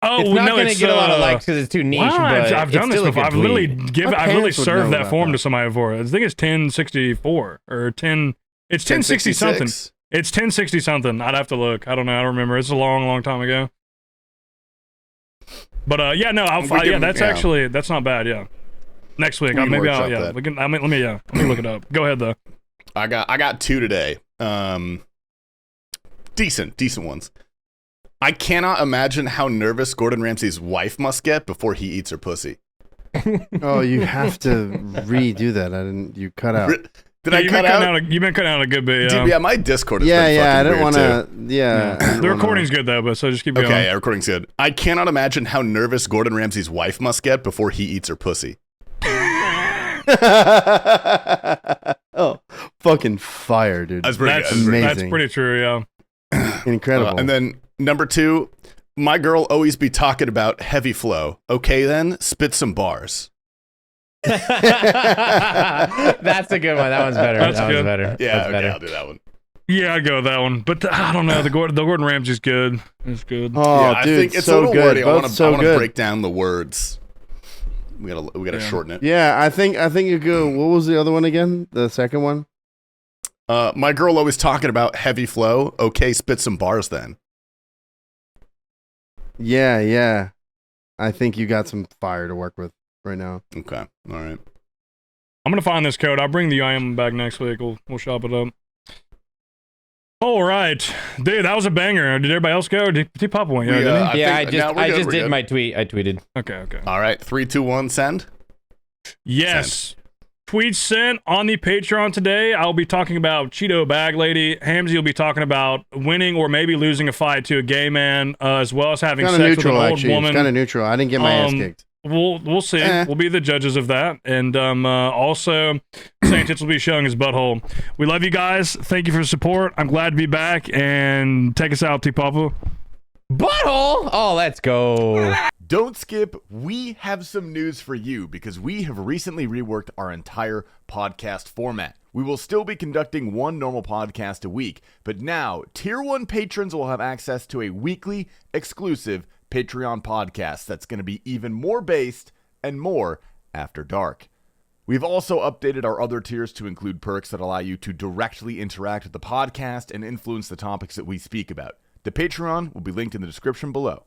Oh, it's not going to get a lot of likes because it's too niche. Wow, but I've done this before. I've literally served that form to somebody before. I think it's 1064 or 10. It's 1060 something. It's 1060 something. I'd have to look. I don't know. I don't remember. It's a long time ago. But actually that's not bad. Yeah. Next week, let me look it up. Go ahead though. I got 2 today. Decent ones. I cannot imagine how nervous Gordon Ramsay's wife must get before he eats her pussy. Oh, you have to redo that. You cut out. Did I cut out? You've been cutting out a good bit. Yeah, dude, yeah, my Discord is been fucking I don't want to. Yeah, the recording's good though, but so just keep going. Okay, yeah, recording's good. I cannot imagine how nervous Gordon Ramsay's wife must get before he eats her pussy. Oh, fucking fire, dude. That's pretty good. Amazing. That's pretty true, yeah. Incredible. And then number 2, my girl always be talking about heavy flow. Okay, then spit some bars. That's a good one. That one's better. That's that good. one's better. Yeah, That's okay, better. I'll do that one. Yeah, I'd go with that one. But I don't know. The Gordon Ramsay's good. It's good. Oh, yeah, dude, I think it's so a little good. wordy. I want to good. break down the words. We gotta shorten it. Yeah, I think you go. What was the other one again? The second one. My girl always talking about heavy flow. Okay, spit some bars then. Yeah. I think you got some fire to work with right now. Okay, all right. I'm gonna find this code. I'll bring the IM back next week. We'll shop it up. All right, dude, that was a banger. Did everybody else go? Did he pop one? Yeah, I just did my tweet. I tweeted. Okay. All right, 3, 2, 1, send. Yes. Send. Tweets sent on the Patreon today. I'll be talking about Cheeto Bag Lady. Hamsey will be talking about winning or maybe losing a fight to a gay man, as well as having sex with an old woman. It's kind of neutral. I didn't get my ass kicked. We'll see. We'll be the judges of that. And also, Saint Tits will be showing his butthole. We love you guys. Thank you for the support. I'm glad to be back. And take us out, T-Papa. Butthole? Oh, let's go. Don't skip. We have some news for you because we have recently reworked our entire podcast format. We will still be conducting one normal podcast a week, but now Tier 1 patrons will have access to a weekly exclusive Patreon podcast that's going to be even more based and more after dark. We've also updated our other tiers to include perks that allow you to directly interact with the podcast and influence the topics that we speak about. The Patreon will be linked in the description below.